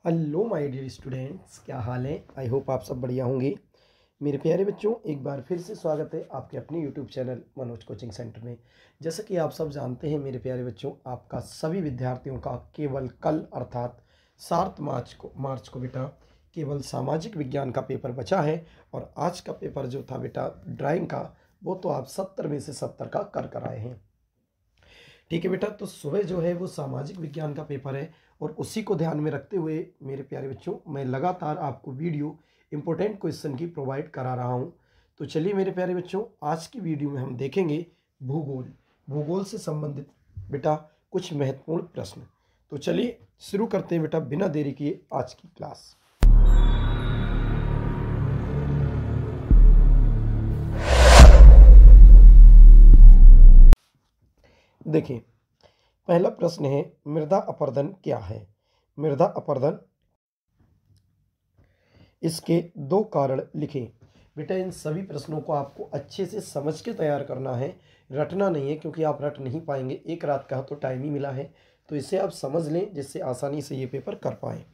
Hello my dear students, क्या हाल है। I hope आप सब बढ़िया होंगे। मेरे प्यारे बच्चों, एक बार फिर से स्वागत है आपके अपने YouTube channel Manoj coaching centre में। जैसा कि आप सब जानते हैं मेरे प्यारे बच्चों, आपका सभी विद्यार्थियों का केवल कल अर्थात 7 मार्च को बेटा केवल सामाजिक विज्ञान का पेपर बचा है। और आज का पेपर जो था बेटा ड्राइंग का, वो तो आप 70 में से 70 का कर आए हैं। ठीक है बेटा, तो सुबह जो है वो सामाजिक विज्ञान का पेपर है और उसी को ध्यान में रखते हुए मेरे प्यारे बच्चों मैं लगातार आपको वीडियो इंपॉर्टेंट क्वेश्चन की प्रोवाइड करा रहा हूं। तो चलिए मेरे प्यारे बच्चों, आज की वीडियो में हम देखेंगे भूगोल भूगोल से संबंधित बेटा कुछ महत्वपूर्ण प्रश्न। तो चलिए शुरू करते हैं बेटा बिना देरी किए आज की क्लास। देखिए, पहला प्रश्न है मृदा अपरदन क्या है। मृदा अपरदन, इसके 2 कारण लिखें। बेटा इन सभी प्रश्नों को आपको अच्छे से समझ के तैयार करना है, रटना नहीं है, क्योंकि आप रट नहीं पाएंगे। एक रात का तो टाइम ही मिला है, तो इसे आप समझ लें जिससे आसानी से ये पेपर कर पाएँ।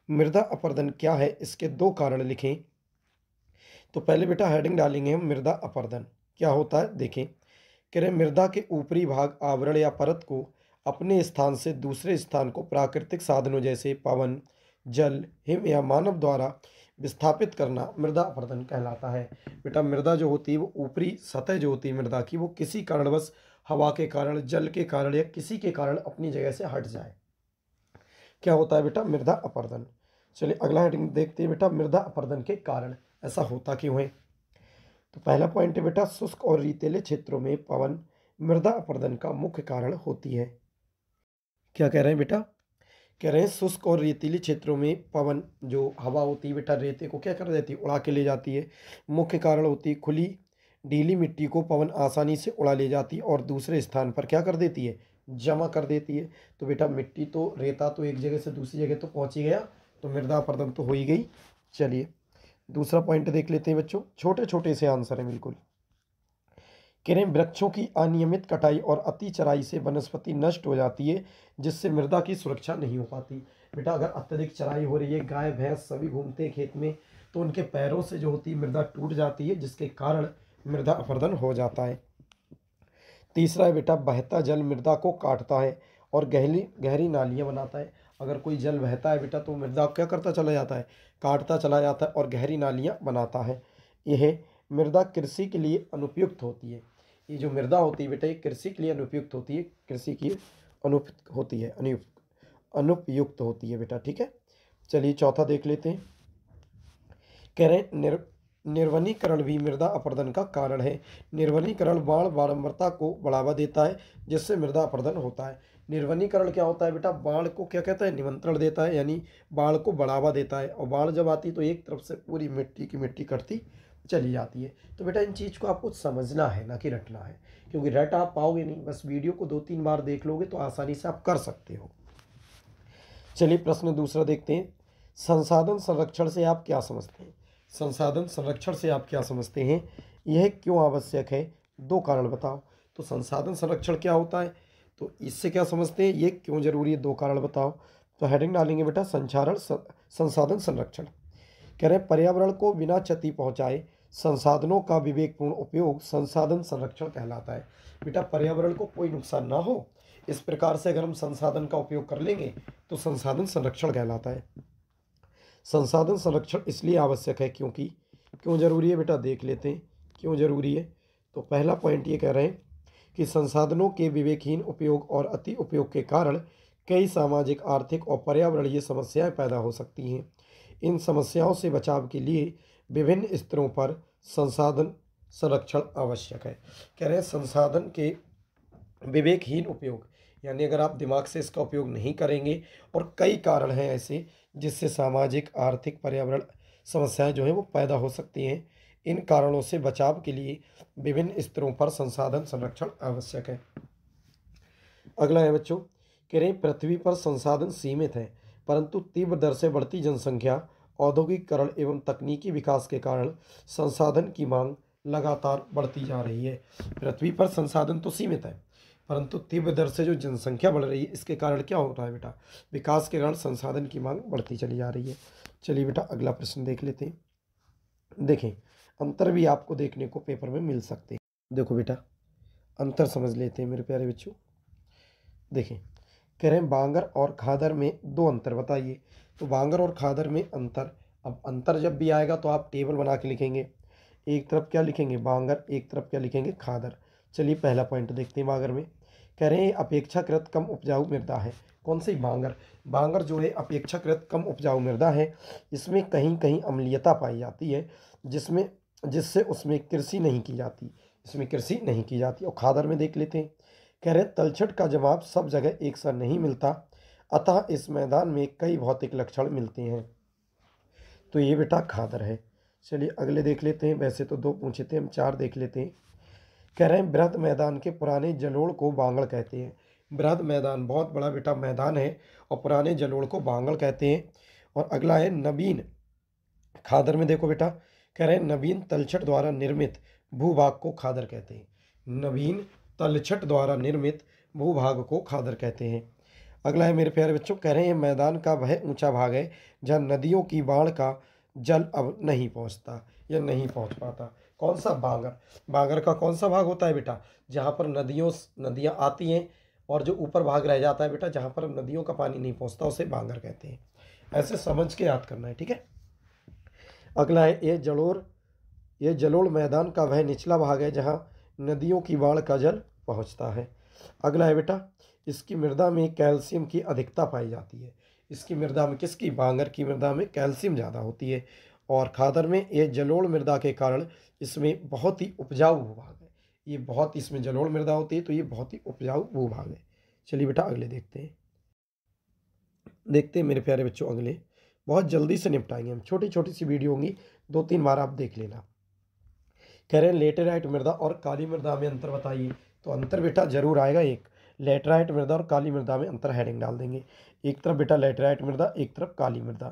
मृदा अपरदन क्या है, इसके 2 कारण लिखें। तो पहले बेटा हेडिंग डालेंगे हम, मृदा अपरदन क्या होता है। देखें, कह रहे मृदा के ऊपरी भाग आवरण या परत को अपने स्थान से दूसरे स्थान को प्राकृतिक साधनों जैसे पवन, जल, हिम या मानव द्वारा विस्थापित करना मृदा अपरदन कहलाता है। बेटा मृदा जो होती है वो ऊपरी सतह जो होती है मृदा की, वो किसी कारणवश हवा के कारण, जल के कारण या किसी के कारण अपनी जगह से हट जाए, क्या होता है बेटा मृदा अपरदन। चलिए अगला हेडिंग देखते हैं बेटा, मृदा अपरदन के कारण, ऐसा होता क्यों है। तो पहला पॉइंट है बेटा, शुष्क और रेतीले क्षेत्रों में पवन मृदा अपरदन का मुख्य कारण होती है। क्या कह रहे हैं बेटा, कह रहे हैं शुष्क और रेतीले क्षेत्रों में पवन जो हवा होती है बेटा रेते को क्या कर देती है, उड़ा के ले जाती है। मुख्य कारण होती है खुली ढीली मिट्टी को पवन आसानी से उड़ा ले जाती है और दूसरे स्थान पर क्या कर देती है, जमा कर देती है। तो बेटा मिट्टी तो, रेता तो एक जगह से दूसरी जगह तो पहुंच ही गया, तो मृदा अपरदन तो हो ही गई। चलिए दूसरा पॉइंट देख लेते हैं बच्चों, छोटे छोटे से आंसर हैं बिल्कुल। कह रहे हैं वृक्षों की अनियमित कटाई और अति चराई से वनस्पति नष्ट हो जाती है, जिससे मृदा की सुरक्षा नहीं हो पाती। बेटा अगर अत्यधिक चराई हो रही है, गाय भैंस सभी घूमते हैं खेत में, तो उनके पैरों से जो होती है मृदा टूट जाती है, जिसके कारण मृदा अपरदन हो जाता है। तीसरा है बेटा, बहता जल मृदा को काटता है और गहरी गहरी नालियाँ बनाता है। अगर कोई जल बहता है बेटा तो मृदा क्या करता चला जाता है, काटता चला जाता है और गहरी नालियाँ बनाता है। यह मृदा कृषि के लिए अनुपयुक्त होती है। ये जो मृदा होती है बेटा ये कृषि के लिए अनुपयुक्त होती है, कृषि की अनुपयुक्त होती है, अनुपयुक्त होती है बेटा। ठीक है, चलिए चौथा देख लेते हैं। कह रहे हैं निर्वनीकरण भी मृदा अपरदन का कारण है। निर्वनीकरण बाढ़ बारंबारता को बढ़ावा देता है, जिससे मृदा अपरदन होता है। निर्वनीकरण क्या होता है बेटा, बाढ़ को क्या कहता है, निमंत्रण देता है, यानी बाढ़ को बढ़ावा देता है। और बाढ़ जब आती है तो एक तरफ से पूरी मिट्टी की मिट्टी कटती चली जाती है। तो बेटा इन चीज़ को आपको समझना है, ना कि रटना है, क्योंकि रट आप पाओगे नहीं। बस वीडियो को 2-3 बार देख लोगे तो आसानी से आप कर सकते हो। चलिए प्रश्न दूसरा देखते हैं, संसाधन संरक्षण से आप क्या समझते हैं। संसाधन संरक्षण से आप क्या समझते हैं, यह क्यों आवश्यक है, 2 कारण बताओ। तो संसाधन संरक्षण क्या होता है, तो इससे क्या समझते हैं, ये क्यों जरूरी है, 2 कारण बताओ। तो हेडिंग डालेंगे बेटा संसाधन संरक्षण। कह रहे हैं पर्यावरण को बिना क्षति पहुंचाए संसाधनों का विवेकपूर्ण उपयोग संसाधन संरक्षण कहलाता है। बेटा पर्यावरण को कोई नुकसान ना हो, इस प्रकार से अगर हम संसाधन का उपयोग कर लेंगे तो संसाधन संरक्षण कहलाता है। संसाधन संरक्षण इसलिए आवश्यक है क्योंकि, क्यों जरूरी है बेटा देख लेते हैं क्यों जरूरी है। तो पहला पॉइंट ये कह रहे हैं कि संसाधनों के विवेकहीन उपयोग और अति उपयोग के कारण कई सामाजिक, आर्थिक और पर्यावरणीय समस्याएं पैदा हो सकती हैं। इन समस्याओं से बचाव के लिए विभिन्न स्तरों पर संसाधन संरक्षण आवश्यक है। कह रहे हैं संसाधन के विवेकहीन उपयोग, यानी अगर आप दिमाग से इसका उपयोग नहीं करेंगे, और कई कारण हैं ऐसे जिससे सामाजिक, आर्थिक, पर्यावरण समस्याएं जो हैं वो पैदा हो सकती हैं। इन कारणों से बचाव के लिए विभिन्न स्तरों पर संसाधन संरक्षण आवश्यक है। अगला है बच्चों, कह रहे हैं पृथ्वी पर संसाधन सीमित है, परंतु तीव्र दर से बढ़ती जनसंख्या, औद्योगिकीकरण एवं तकनीकी विकास के कारण संसाधन की मांग लगातार बढ़ती जा रही है। पृथ्वी पर संसाधन तो सीमित है, परंतु तीव्र दर से जो जनसंख्या बढ़ रही है इसके कारण क्या हो रहा है बेटा, विकास के कारण संसाधन की मांग बढ़ती चली जा रही है। चलिए बेटा अगला प्रश्न देख लेते हैं। देखें, अंतर भी आपको देखने को पेपर में मिल सकते हैं। देखो बेटा अंतर समझ लेते हैं मेरे प्यारे बच्चों। देखें, कह रहे हैं बांगर और खादर में दो अंतर बताइए। तो बांगर और खादर में अंतर, अब अंतर जब भी आएगा तो आप टेबल बना के लिखेंगे। एक तरफ क्या लिखेंगे बांगर, एक तरफ क्या लिखेंगे खादर। चलिए पहला पॉइंट देखते हैं बांगर में। कह रहे हैं अपेक्षाकृत कम उपजाऊ मृदा है। कौन सी बांगर, बांगर जो है अपेक्षाकृत कम उपजाऊ मृदा है। इसमें कहीं कहीं अम्लीयता पाई जाती है जिससे उसमें कृषि नहीं की जाती, इसमें कृषि नहीं की जाती। और खादर में देख लेते हैं। कह रहे तलछट का जवाब सब जगह एक सा नहीं मिलता, अतः इस मैदान में कई भौतिक लक्षण मिलते हैं। तो ये बेटा खादर है। चलिए अगले देख लेते हैं। वैसे तो दो पूछे थे, हम चार देख लेते हैं। कह रहे हैं बृहद मैदान के पुराने जलोढ़ को बांगड़ कहते हैं। बृहद मैदान बहुत बड़ा बेटा मैदान है और पुराने जलोढ़ को बांगड़ कहते हैं। और अगला है नवीन खादर में। देखो बेटा कह रहे हैं नवीन तलछट द्वारा निर्मित भूभाग को खादर कहते हैं। नवीन तलछट द्वारा निर्मित भूभाग को खादर कहते हैं। अगला है मेरे प्यारे बच्चों, कह रहे हैं मैदान का वह ऊंचा भाग है जहाँ नदियों की बाढ़ का जल अब नहीं पहुंचता या नहीं पहुंच पाता। कौन सा बांगर, बांगर का कौन सा भाग होता है बेटा, जहाँ पर नदियाँ आती हैं और जो ऊपर भाग रह जाता है बेटा, जहाँ पर नदियों का पानी नहीं पहुँचता उसे बांगर कहते हैं। ऐसे समझ के याद करना है, ठीक है। अगला है ये जलोढ़ मैदान का वह निचला भाग है जहाँ नदियों की बाढ़ का जल पहुँचता है। अगला है बेटा इसकी मृदा में कैल्शियम की अधिकता पाई जाती है। इसकी मृदा में, किसकी, बांगर की मृदा में कैल्शियम ज़्यादा होती है। और खादर में ये जलोढ़ मृदा के कारण इसमें बहुत ही उपजाऊ भूभाग है। ये बहुत, इसमें जलोढ़ मृदा होती है तो ये बहुत ही उपजाऊ भूभाग है। चलिए बेटा अगले देखते हैं मेरे प्यारे बच्चों। अगले बहुत जल्दी से निपटाएंगे हम, छोटी छोटी सी वीडियो होंगी, 2-3 बार आप देख लेना। कह रहे हैं लेटेराइट मृदा और काली मृदा में अंतर बताइए। तो अंतर बेटा जरूर आएगा एक, लेटराइट मृदा और काली मृदा में अंतर हेडिंग डाल देंगे। एक तरफ बेटा लेटराइट मृदा, एक तरफ काली मृदा।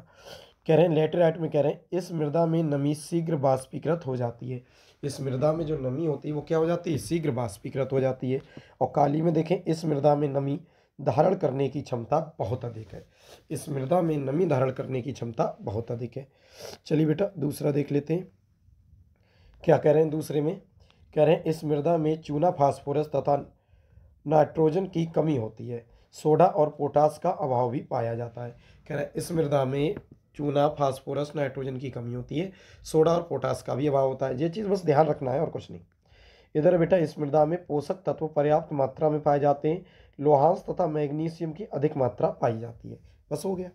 कह रहे हैं लेटराइट में कह रहे हैं इस मृदा में नमी शीघ्र बाष्पीकृत हो जाती है। इस मृदा में जो नमी होती है वो क्या हो जाती है, शीघ्र बाष्पीकृत हो जाती है। और काली में देखें इस मृदा में नमी धारण करने की क्षमता बहुत अधिक है। इस मृदा में नमी धारण करने की क्षमता बहुत अधिक है। चलिए बेटा दूसरा देख लेते हैं। क्या कह रहे हैं दूसरे में, कह रहे हैं इस मृदा में चूना, फास्फोरस तथा नाइट्रोजन की कमी होती है। सोडा और पोटास का अभाव भी पाया जाता है। कह रहे हैं इस मृदा में चूना, फास्फोरस, नाइट्रोजन की कमी होती है, सोडा और पोटास का भी अभाव होता है। ये चीज़ बस ध्यान रखना है और कुछ नहीं। इधर बेटा इस मृदा में पोषक तत्व पर्याप्त मात्रा में पाए जाते हैं, लोहांश तथा मैग्नीशियम की अधिक मात्रा पाई जाती है। बस हो गया।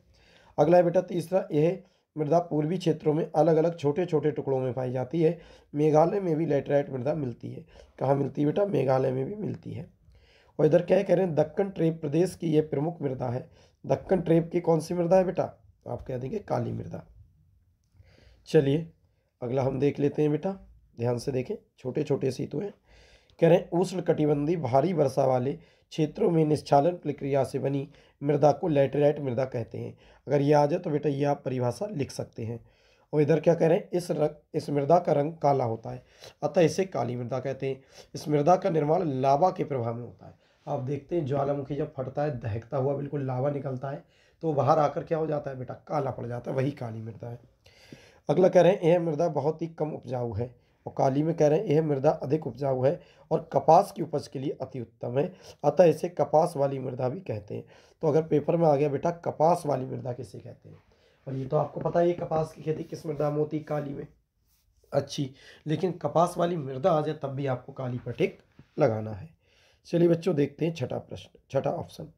अगला है बेटा तीसरा, यह मृदा पूर्वी क्षेत्रों में अलग अलग छोटे छोटे टुकड़ों में पाई जाती है। मेघालय में भी लेटराइट मृदा मिलती है। कहाँ मिलती है बेटा, मेघालय में भी मिलती है। और इधर क्या कह रहे हैं दक्कन ट्रेप प्रदेश की यह प्रमुख मृदा है। दक्कन ट्रेप की कौन सी मृदा है बेटा, आप कह देंगे काली मृदा। चलिए अगला हम देख लेते हैं बेटा, ध्यान से देखें, छोटे छोटे सी तो हैं। कह रहे हैं उष्ण कटिबंधी भारी वर्षा वाले क्षेत्रों में निश्चालन प्रक्रिया से बनी मृदा को लेटराइट मृदा कहते हैं। अगर ये आ जाए तो बेटा ये आप परिभाषा लिख सकते हैं। और इधर क्या कह रहे हैं इस मृदा का रंग काला होता है, अतः इसे काली मृदा कहते हैं। इस मृदा का निर्माण लावा के प्रभाव में होता है। आप देखते हैं ज्वालामुखी जब फटता है, दहकता हुआ बिल्कुल लावा निकलता है, तो बाहर आकर क्या हो जाता है बेटा, काला पड़ जाता है, वही काली मृदा है। अगला कह रहे हैं यह मृदा बहुत ही कम उपजाऊ है। और काली में कह रहे हैं यह मृदा अधिक उपजाऊ है और कपास की उपज के लिए अति उत्तम है, अतः इसे कपास वाली मृदा भी कहते हैं। तो अगर पेपर में आ गया बेटा कपास वाली मृदा किसे कहते हैं, और ये तो आपको पता है कपास की खेती किस मृदा में होती है, काली में। अच्छी, लेकिन कपास वाली मृदा आ जाए तब भी आपको काली पर टिक लगाना है। चलिए बच्चों देखते हैं छठा प्रश्न, छठा ऑप्शन,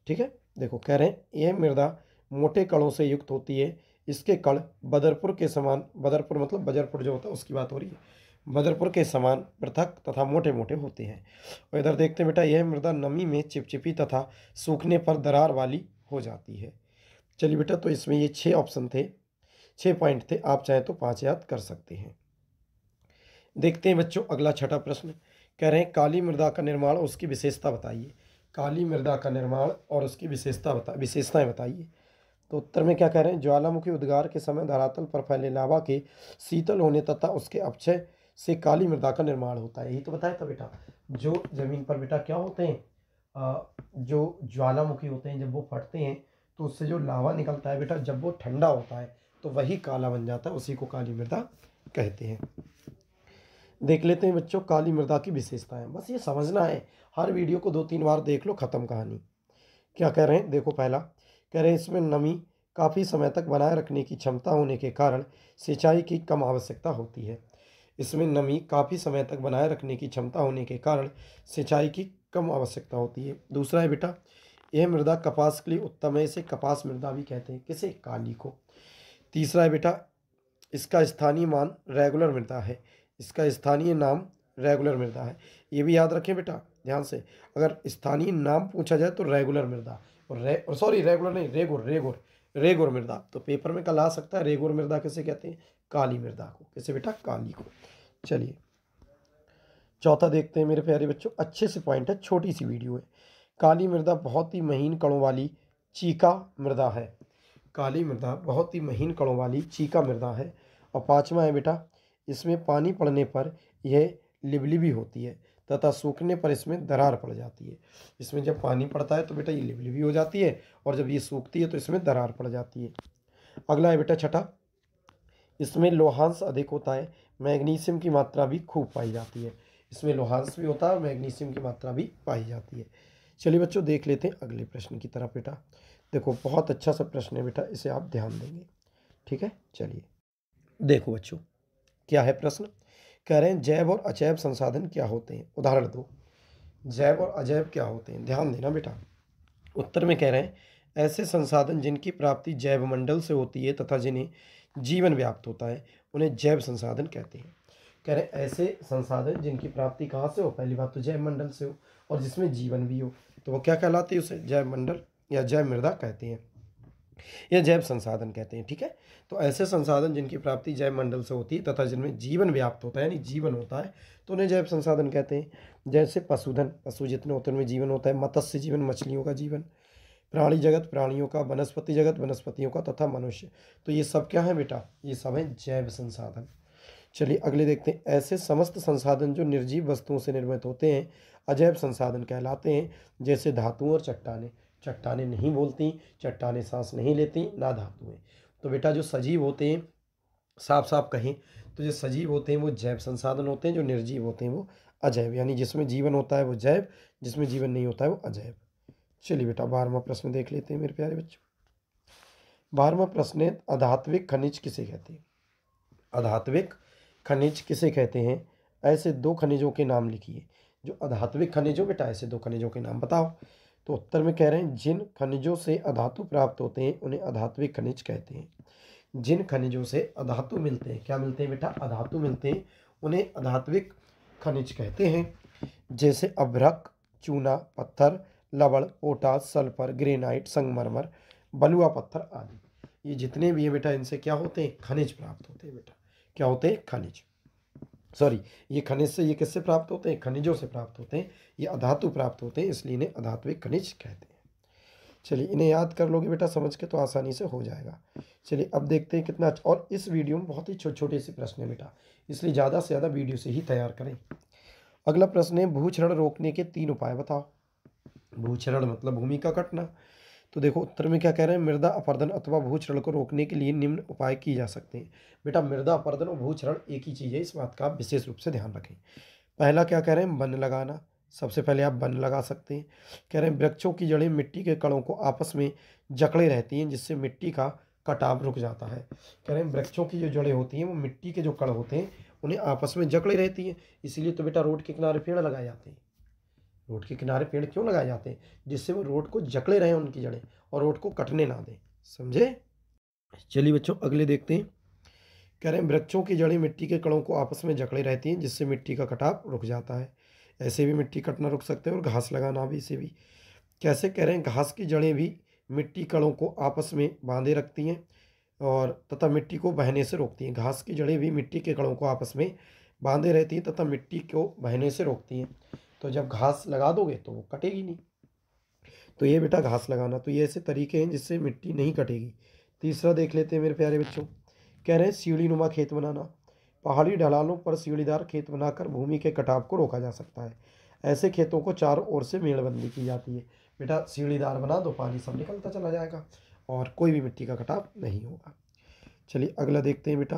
ठीक है। देखो कह रहे हैं यह मृदा मोटे कणों से युक्त होती है। इसके कण बदरपुर के समान, बदरपुर मतलब बजरपुर जो होता है उसकी बात हो रही है, बदरपुर के समान पृथक तथा मोटे मोटे होते हैं। और इधर देखते हैं बेटा यह मृदा नमी में चिपचिपी तथा सूखने पर दरार वाली हो जाती है। चलिए बेटा तो इसमें ये 6 ऑप्शन थे, 6 पॉइंट थे, आप चाहे तो 5 याद कर सकते हैं। देखते हैं बच्चों अगला छठा प्रश्न। कह रहे हैं काली मृदा का निर्माण और उसकी विशेषता बताइए। काली मृदा का निर्माण और उसकी विशेषताएं बताइए। तो उत्तर में क्या कह रहे हैं ज्वालामुखी उद्गार के समय धरातल पर फैले लावा के शीतल होने तथा उसके अपक्षय से काली मृदा का निर्माण होता है। यही तो बताया था बेटा, जो जमीन पर बेटा क्या होते हैं, जो ज्वालामुखी होते हैं, जब वो फटते हैं तो उससे जो लावा निकलता है बेटा, जब वो ठंडा होता है तो वही काला बन जाता है, उसी को काली मृदा कहते हैं। देख लेते हैं बच्चों काली मृदा की विशेषताएं, बस ये समझना है, हर वीडियो को 2-3 बार देख लो, खत्म कहानी। क्या कह रहे हैं, देखो पहला कह रहे हैं इसमें नमी काफ़ी समय तक बनाए रखने की क्षमता होने के कारण सिंचाई की कम आवश्यकता होती है। इसमें नमी काफ़ी समय तक बनाए रखने की क्षमता होने के कारण सिंचाई की कम आवश्यकता होती है। दूसरा है बेटा, यह मृदा कपास के लिए उत्तम है, इसे कपास मृदा भी कहते हैं, किसे, काली को। तीसरा है बेटा, इसका स्थानीय मान रेगुलर मृदा है, इसका स्थानीय नाम रेगुलर मृदा है। ये भी याद रखें बेटा ध्यान से, अगर स्थानीय नाम पूछा जाए तो रेगुलर मृदा, और सॉरी रेगुलर नहीं, रेगुर रेगुर रेगुर मृदा, तो पेपर में कल आ सकता है। रेगुर मृदा किसे कहते हैं, काली मृदा को। किसे बेटा, काली को। चलिए चौथा देखते हैं मेरे प्यारे बच्चों, अच्छे से पॉइंट है, छोटी सी वीडियो है। काली मृदा बहुत ही महीन कणों वाली चीका मृदा है, काली मृदा बहुत ही महीन कणों वाली चीका मृदा है। और पांचवा है बेटा, इसमें पानी पड़ने पर यह लिबलिबी होती है तथा सूखने पर इसमें दरार पड़ जाती है। इसमें जब पानी पड़ता है तो बेटा ये लिबलिबी हो जाती है, और जब ये सूखती है तो इसमें दरार पड़ जाती है। अगला है बेटा छठा, इसमें लोहांश अधिक होता है, मैग्नीशियम की मात्रा भी खूब पाई जाती है। इसमें लोहांश भी होता है और मैग्नीशियम की मात्रा भी पाई जाती है। चलिए बच्चों देख लेते हैं अगले प्रश्न की तरफ। बेटा देखो बहुत अच्छा सा प्रश्न है बेटा, इसे आप ध्यान देंगे, ठीक है। चलिए देखो बच्चों क्या है प्रश्न, कह रहे हैं जैव और अजैव संसाधन क्या होते हैं, उदाहरण दो। जैव और अजैव क्या होते हैं, ध्यान देना बेटा। उत्तर में कह रहे हैं ऐसे संसाधन जिनकी प्राप्ति जैव मंडल से होती है तथा जिन्हें जीवन व्याप्त होता है, उन्हें जैव संसाधन कहते हैं। कह रहे हैं ऐसे संसाधन जिनकी प्राप्ति कहाँ से हो, पहली बात तो जैव मंडल से हो, और जिसमें जीवन भी हो, तो वो क्या कहलाते हैं, उसे जैव मंडल या जैव मृदा कहते हैं, या जैव संसाधन कहते हैं, ठीक है। तो ऐसे संसाधन जिनकी प्राप्ति जैव मंडल से होती है तथा जिनमें जीवन व्याप्त होता है, यानी जीवन होता है, तो उन्हें जैव संसाधन कहते हैं। जैसे पशुधन, पशु जितने होते हैं उनमें जीवन होता है, मत्स्य जीवन, मछलियों का जीवन, प्राणी जगत, प्राणियों का, वनस्पति जगत, वनस्पतियों का, तथा मनुष्य, तो ये सब क्या है बेटा, ये सब है जैव संसाधन। चलिए अगले देखते हैं, ऐसे समस्त संसाधन जो निर्जीव वस्तुओं से निर्मित होते हैं अजैव संसाधन कहलाते हैं। जैसे धातुओं और चट्टानें, चट्टानें नहीं बोलती, चट्टानें सांस नहीं लेती, ना धातुएं। तो बेटा जो सजीव होते हैं, साफ साफ कहें तो जो सजीव होते हैं वो जैव संसाधन होते हैं, जो निर्जीव होते हैं वो अजैव, यानी जिसमें जीवन होता है वो जैव, जिसमें जीवन नहीं होता है वो अजैव। चलिए बेटा 12वां प्रश्न देख लेते हैं मेरे प्यारे बच्चों। 12वां प्रश्न है अधात्विक खनिज किसे कहते हैं, अधात्विक खनिज किसे कहते हैं, ऐसे दो खनिजों के नाम लिखिए। जो अधात्विक खनिज हो बेटा, ऐसे दो खनिजों के नाम बताओ। तो उत्तर में कह रहे हैं जिन खनिजों से अधातु प्राप्त होते हैं उन्हें अधात्विक खनिज कहते हैं। जिन खनिजों से अधातु मिलते हैं, क्या मिलते हैं बेटा, अधातु मिलते हैं, उन्हें अधात्विक खनिज कहते हैं। जैसे अभ्रक, चूना, पत्थर, लवण, पोटास, सल्फर, ग्रेनाइट, संगमरमर, बलुआ पत्थर आदि, ये जितने भी हैं बेटा इनसे क्या होते हैं, खनिज प्राप्त होते हैं बेटा। क्या होते हैं, खनिज, सॉरी ये खनिज से, ये किससे प्राप्त होते हैं, खनिजों से प्राप्त होते हैं, ये अधातु प्राप्त होते हैं, इसलिए इन्हें अधात्विक खनिज कहते हैं। चलिए इन्हें याद कर लोगे बेटा समझ के तो आसानी से हो जाएगा। चलिए अब देखते हैं कितना अच्छा, और इस वीडियो में बहुत ही छोटे छोटे से प्रश्न है बेटा, इसलिए ज़्यादा से ज़्यादा वीडियो से ही तैयार करें। अगला प्रश्न है भूक्षरण रोकने के 3 उपाय बताओ। भूक्षरण मतलब भूमि का कटना। तो देखो उत्तर में क्या कह रहे हैं, मृदा अपरदन अथवा भूक्षरण को रोकने के लिए निम्न उपाय किए जा सकते हैं। बेटा मृदा अपरदन और भूक्षरण एक ही चीज़ है, इस बात का आप विशेष रूप से ध्यान रखें। पहला क्या कह रहे हैं, वन लगाना, सबसे पहले आप वन लगा सकते हैं। कह रहे हैं वृक्षों की जड़ें मिट्टी के कणों को आपस में जकड़े रहती हैं जिससे मिट्टी का कटाव रुक जाता है। कह रहे हैं वृक्षों की जो जड़ें होती हैं वो मिट्टी के जो कण होते हैं उन्हें आपस में जकड़े रहती हैं, इसीलिए तो बेटा रोड के किनारे पेड़ लगाए जाते हैं। रोड के किनारे पेड़ क्यों लगाए जाते हैं, जिससे वो रोड को जकड़े रहें उनकी जड़ें, और रोड को कटने ना दें, समझे। चलिए बच्चों अगले देखते हैं। कह रहे हैं वृक्षों की जड़ें मिट्टी के कणों को आपस में जकड़े रहती हैं जिससे मिट्टी का कटाव रुक जाता है। ऐसे भी मिट्टी कटना रुक सकते हैं, और घास लगाना भी, इसे भी कैसे, कह रहे हैं घास की जड़ें भी मिट्टी कणों को आपस में बांधे रखती हैं और तथा मिट्टी को बहने से रोकती हैं। घास की जड़ें भी मिट्टी के कणों को आपस में बांधे रहती हैं तथा मिट्टी को बहने से रोकती हैं। तो जब घास लगा दोगे तो वो कटेगी नहीं, तो ये बेटा घास लगाना, तो ये ऐसे तरीके हैं जिससे मिट्टी नहीं कटेगी। तीसरा देख लेते हैं मेरे प्यारे बच्चों। कह रहे हैं सीढ़ी नुमा खेत बनाना। पहाड़ी ढलानों पर सीढ़ीदार खेत बनाकर भूमि के कटाव को रोका जा सकता है। ऐसे खेतों को चारों ओर से मेड़बंदी की जाती है। बेटा सीढ़ीदार बना दो, पानी सब निकलता चला जाएगा और कोई भी मिट्टी का कटाव नहीं होगा। चलिए अगला देखते हैं बेटा।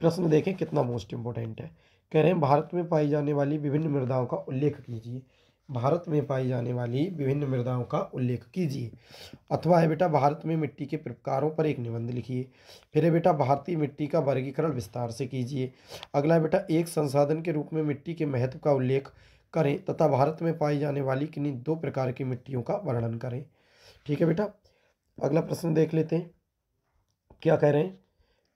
प्रश्न देखें कितना मोस्ट इंपॉर्टेंट है। कह रहे हैं भारत में पाई जाने वाली विभिन्न मृदाओं का उल्लेख कीजिए। भारत में पाई जाने वाली विभिन्न मृदाओं का उल्लेख कीजिए। अथवा है बेटा भारत में मिट्टी के प्रकारों पर एक निबंध लिखिए। फिर है बेटा भारतीय मिट्टी का वर्गीकरण विस्तार से कीजिए। अगला है बेटा एक संसाधन के रूप में मिट्टी के महत्व का उल्लेख करें तथा भारत में पाई जाने वाली किन्हीं 2 प्रकार की मिट्टियों का वर्णन करें। ठीक है बेटा, अगला प्रश्न देख लेते हैं क्या कह रहे हैं।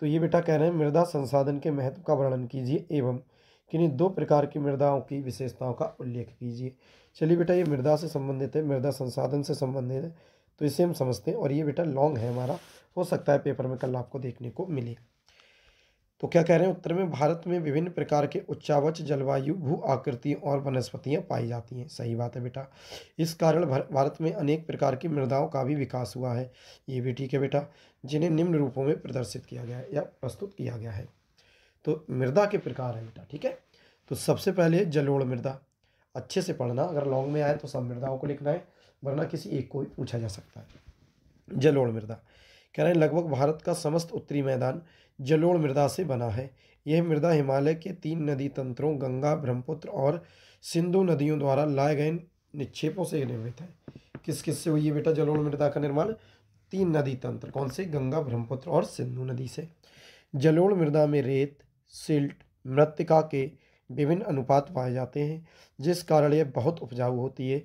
तो ये बेटा कह रहे हैं मृदा संसाधन के महत्व का वर्णन कीजिए एवं किन्हीं 2 प्रकार की मृदाओं की विशेषताओं का उल्लेख कीजिए। चलिए बेटा ये मृदा से संबंधित है, मृदा संसाधन से संबंधित है, तो इसे हम समझते हैं। और ये बेटा लॉन्ग है हमारा, हो सकता है पेपर में कल आपको देखने को मिले। तो क्या कह रहे हैं उत्तर में भारत में विभिन्न प्रकार के उच्चावच जलवायु भू आकृतियाँ और वनस्पतियाँ पाई जाती हैं। सही बात है बेटा। इस कारण भारत में अनेक प्रकार की मृदाओं का भी विकास हुआ है। ये भी ठीक है बेटा, जिन्हें निम्न रूपों में प्रदर्शित किया गया है या प्रस्तुत किया गया है। तो मृदा के प्रकार है बेटा, ठीक है। तो सबसे पहले जलोढ़ मृदा, अच्छे से पढ़ना, अगर लॉन्ग में आए तो सब मृदाओं को लिखना है, वरना किसी एक को भी पूछा जा सकता है। जलोढ़ मृदा कह रहे हैं लगभग भारत का समस्त उत्तरी मैदान जलोढ़ मृदा से बना है। यह मृदा हिमालय के 3 नदी तंत्रों गंगा, ब्रह्मपुत्र और सिंधु नदियों द्वारा लाए गए निक्षेपों से निर्मित है। किस किस से हुई है बेटा जलोढ़ मृदा का निर्माण? 3 नदी तंत्र, कौन से? गंगा, ब्रह्मपुत्र और सिंधु नदी से। जलोढ़ मृदा में रेत, सिल्ट, मृत्तिका के विभिन्न अनुपात पाए जाते हैं, जिस कारण यह बहुत उपजाऊ होती है।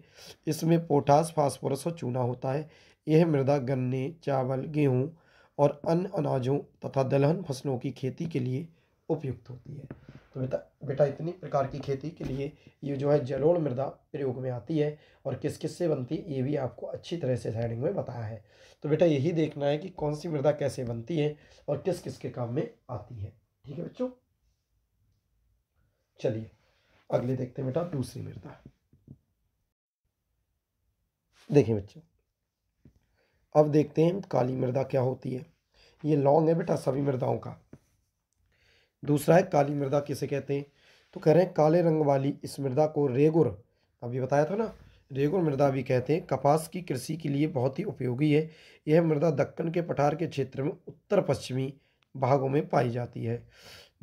इसमें पोटास, फास्फोरस और चूना होता है। यह मृदा गन्ने, चावल, गेहूँ और अन्य अनाजों तथा दलहन फसलों की खेती के लिए उपयुक्त होती है। तो बेटा इतनी प्रकार की खेती के लिए ये जो है जलोढ़ मृदा प्रयोग में आती है। और किस किस से बनती है ये भी आपको अच्छी तरह से हेडिंग में बताया है। तो बेटा यही देखना है कि कौन सी मृदा कैसे बनती है और किस किस के काम में आती है। ठीक है बच्चों, चलिए अगले देखते हैं बेटा दूसरी मृदा। देखिए बच्चों, अब देखते हैं काली मृदा क्या होती है। ये लॉन्ग है बेटा सभी मृदाओं का। दूसरा है काली मृदा किसे कहते हैं। तो कह रहे हैं काले रंग वाली इस मृदा को रेगुर, अभी बताया था ना, रेगुर मृदा भी कहते हैं। कपास की कृषि के लिए बहुत ही उपयोगी है। यह मृदा दक्कन के पठार के क्षेत्र में उत्तर पश्चिमी भागों में पाई जाती है।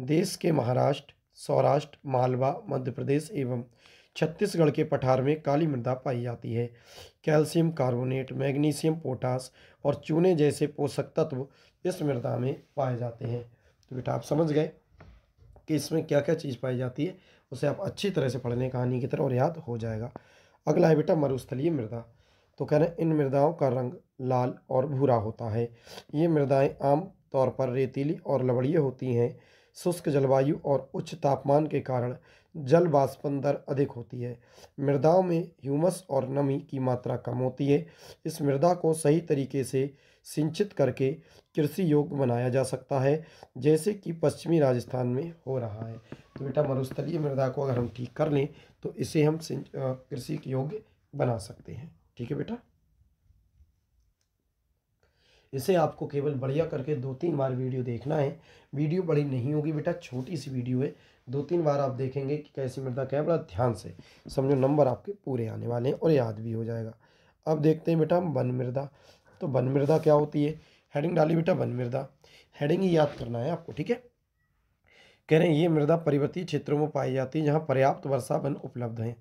देश के महाराष्ट्र, सौराष्ट्र, मालवा, मध्य प्रदेश एवं छत्तीसगढ़ के पठार में काली मृदा पाई जाती है। कैल्शियम कार्बोनेट, मैग्नीशियम, पोटास और चूने जैसे पोषक तत्व इस मृदा में पाए जाते हैं। तो बेटा आप समझ गए कि इसमें क्या क्या चीज़ पाई जाती है, उसे आप अच्छी तरह से पढ़ लें कहानी की तरह और याद हो जाएगा। अगला है बेटा मरुस्थलीय मृदा। तो कह रहे हैं इन मृदाओं का रंग लाल और भूरा होता है। ये मृदाएं आम तौर पर रेतीली और लवणीय होती हैं। शुष्क जलवायु और उच्च तापमान के कारण जल वाष्पन दर अधिक होती है। मृदाओं में ह्यूमस और नमी की मात्रा कम होती है। इस मृदा को सही तरीके से सिंचित करके कृषि योग्य बनाया जा सकता है, जैसे कि पश्चिमी राजस्थान में हो रहा है। तो बेटा मरुस्थलीय मृदा को अगर हम ठीक कर लें तो इसे हम कृषि योग्य बना सकते हैं। ठीक है बेटा, इसे आपको केवल बढ़िया करके 2-3 बार वीडियो देखना है। वीडियो बड़ी नहीं होगी बेटा, छोटी सी वीडियो है। 2-3 बार आप देखेंगे कि कैसी मृदा क्या है, बड़ा ध्यान से समझो, नंबर आपके पूरे आने वाले हैं और याद भी हो जाएगा। अब देखते हैं बेटा वन मृदा। तो वन मृदा क्या होती है, हेडिंग डाली बेटा वन मृदा, हेडिंग ही याद करना है आपको। ठीक है, कह रहे हैं ये मृदा पर्वतीय क्षेत्रों में पाई जाती है जहाँ पर्याप्त वर्षा वन उपलब्ध हैं।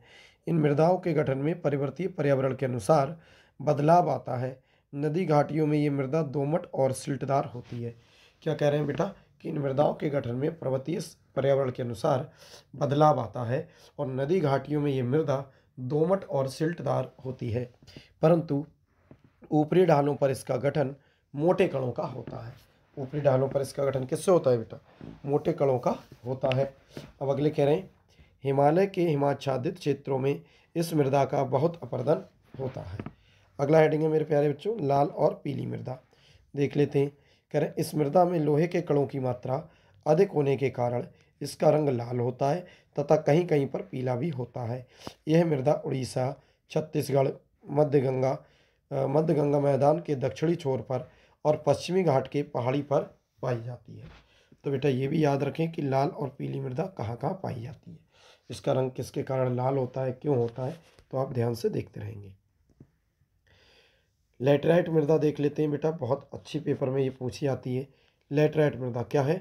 इन मृदाओं के गठन में पर्वतीय पर्यावरण के अनुसार बदलाव आता है। नदी घाटियों में ये मृदा दोमट और सिल्टदार होती है। क्या कह रहे हैं बेटा कि इन मृदाओं के गठन में पर्वतीय पर्यावरण के अनुसार बदलाव आता है और नदी घाटियों में ये मृदा दोमट और सिल्टदार होती है, परंतु ऊपरी ढालों पर इसका गठन मोटे कणों का होता है। ऊपरी ढालों पर इसका गठन किससे होता है बेटा? मोटे कणों का होता है। अब अगले कह रहे हैं हिमालय के हिमाच्छादित क्षेत्रों में इस मृदा का बहुत अपर्दन होता है। अगला हेडिंग है मेरे प्यारे बच्चों लाल और पीली मृदा। देख लेते हैं, कह रहे हैं इस मृदा में लोहे के कणों की मात्रा अधिक होने के कारण इसका रंग लाल होता है तथा कहीं कहीं पर पीला भी होता है। यह मृदा उड़ीसा, छत्तीसगढ़, मध्य गंगा मैदान के दक्षिणी छोर पर और पश्चिमी घाट के पहाड़ी पर पाई जाती है। तो बेटा ये भी याद रखें कि लाल और पीली मृदा कहाँ कहाँ पाई जाती है, इसका रंग किसके कारण लाल होता है, क्यों होता है, तो आप ध्यान से देखते रहेंगे। लैटेराइट मृदा देख लेते हैं बेटा, बहुत अच्छी पेपर में ये पूछी जाती है। लैटेराइट मृदा क्या है?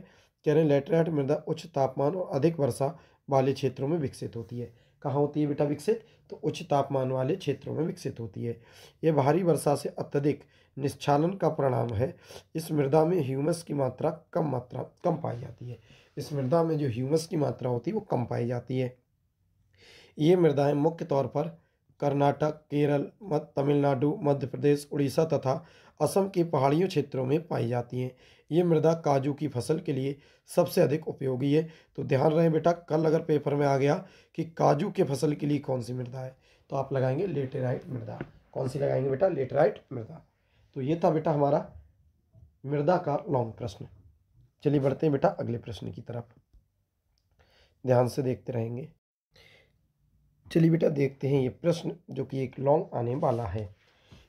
कह रहे हैं लैटेराइट मृदा उच्च तापमान और अधिक वर्षा वाले क्षेत्रों में विकसित होती है। कहाँ होती है बेटा विकसित? तो उच्च तापमान वाले क्षेत्रों में विकसित होती है। यह भारी वर्षा से अत्यधिक निस्क्षालन का परिणाम है। इस मृदा में ह्यूमस की मात्रा कम पाई जाती है। इस मृदा में जो ह्यूमस की मात्रा होती है वो कम पाई जाती है। ये मृदाएं मुख्य तौर पर कर्नाटक, केरल, तमिलनाडु, मध्य प्रदेश, उड़ीसा तथा असम के पहाड़ियों क्षेत्रों में पाई जाती हैं। ये मृदा काजू की फसल के लिए सबसे अधिक उपयोगी है। तो ध्यान रहे बेटा, कल अगर पेपर में आ गया कि काजू के फसल के लिए कौन सी मृदा है, तो आप लगाएंगे लेटेराइट मृदा। कौन सी लगाएंगे बेटा? लेटेराइट मृदा। तो ये था बेटा हमारा मृदा का लॉन्ग प्रश्न। चलिए बढ़ते हैं बेटा अगले प्रश्न की तरफ, ध्यान से देखते रहेंगे। चलिए बेटा देखते हैं ये प्रश्न जो कि एक लॉन्ग आने वाला है।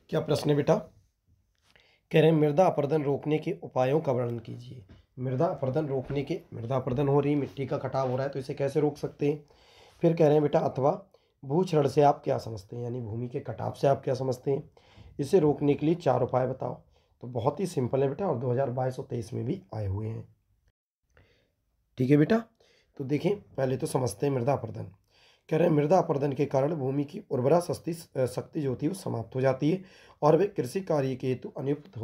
क्या प्रश्न है बेटा? कह रहे हैं मृदा अपरदन रोकने के उपायों का वर्णन कीजिए। मृदा अपरदन हो रही, मिट्टी का कटाव हो रहा है, तो इसे कैसे रोक सकते हैं? फिर कह रहे हैं बेटा अथवा भूक्षरण से आप क्या समझते हैं, यानी भूमि के कटाव से आप क्या समझते हैं? इसे रोकने के लिए 4 उपाय बताओ। तो बहुत ही सिंपल है बेटा, और 2022 और 23 में भी आए हुए हैं। ठीक है बेटा, तो देखें पहले तो समझते हैं मृदा अपरदन। कह रहे हैं मृदा अपरदन के कारण भूमि की उर्वरा शक्ति जो होती है वो समाप्त हो जाती है और वे कृषि कार्य के हेतु अनुपयुक्त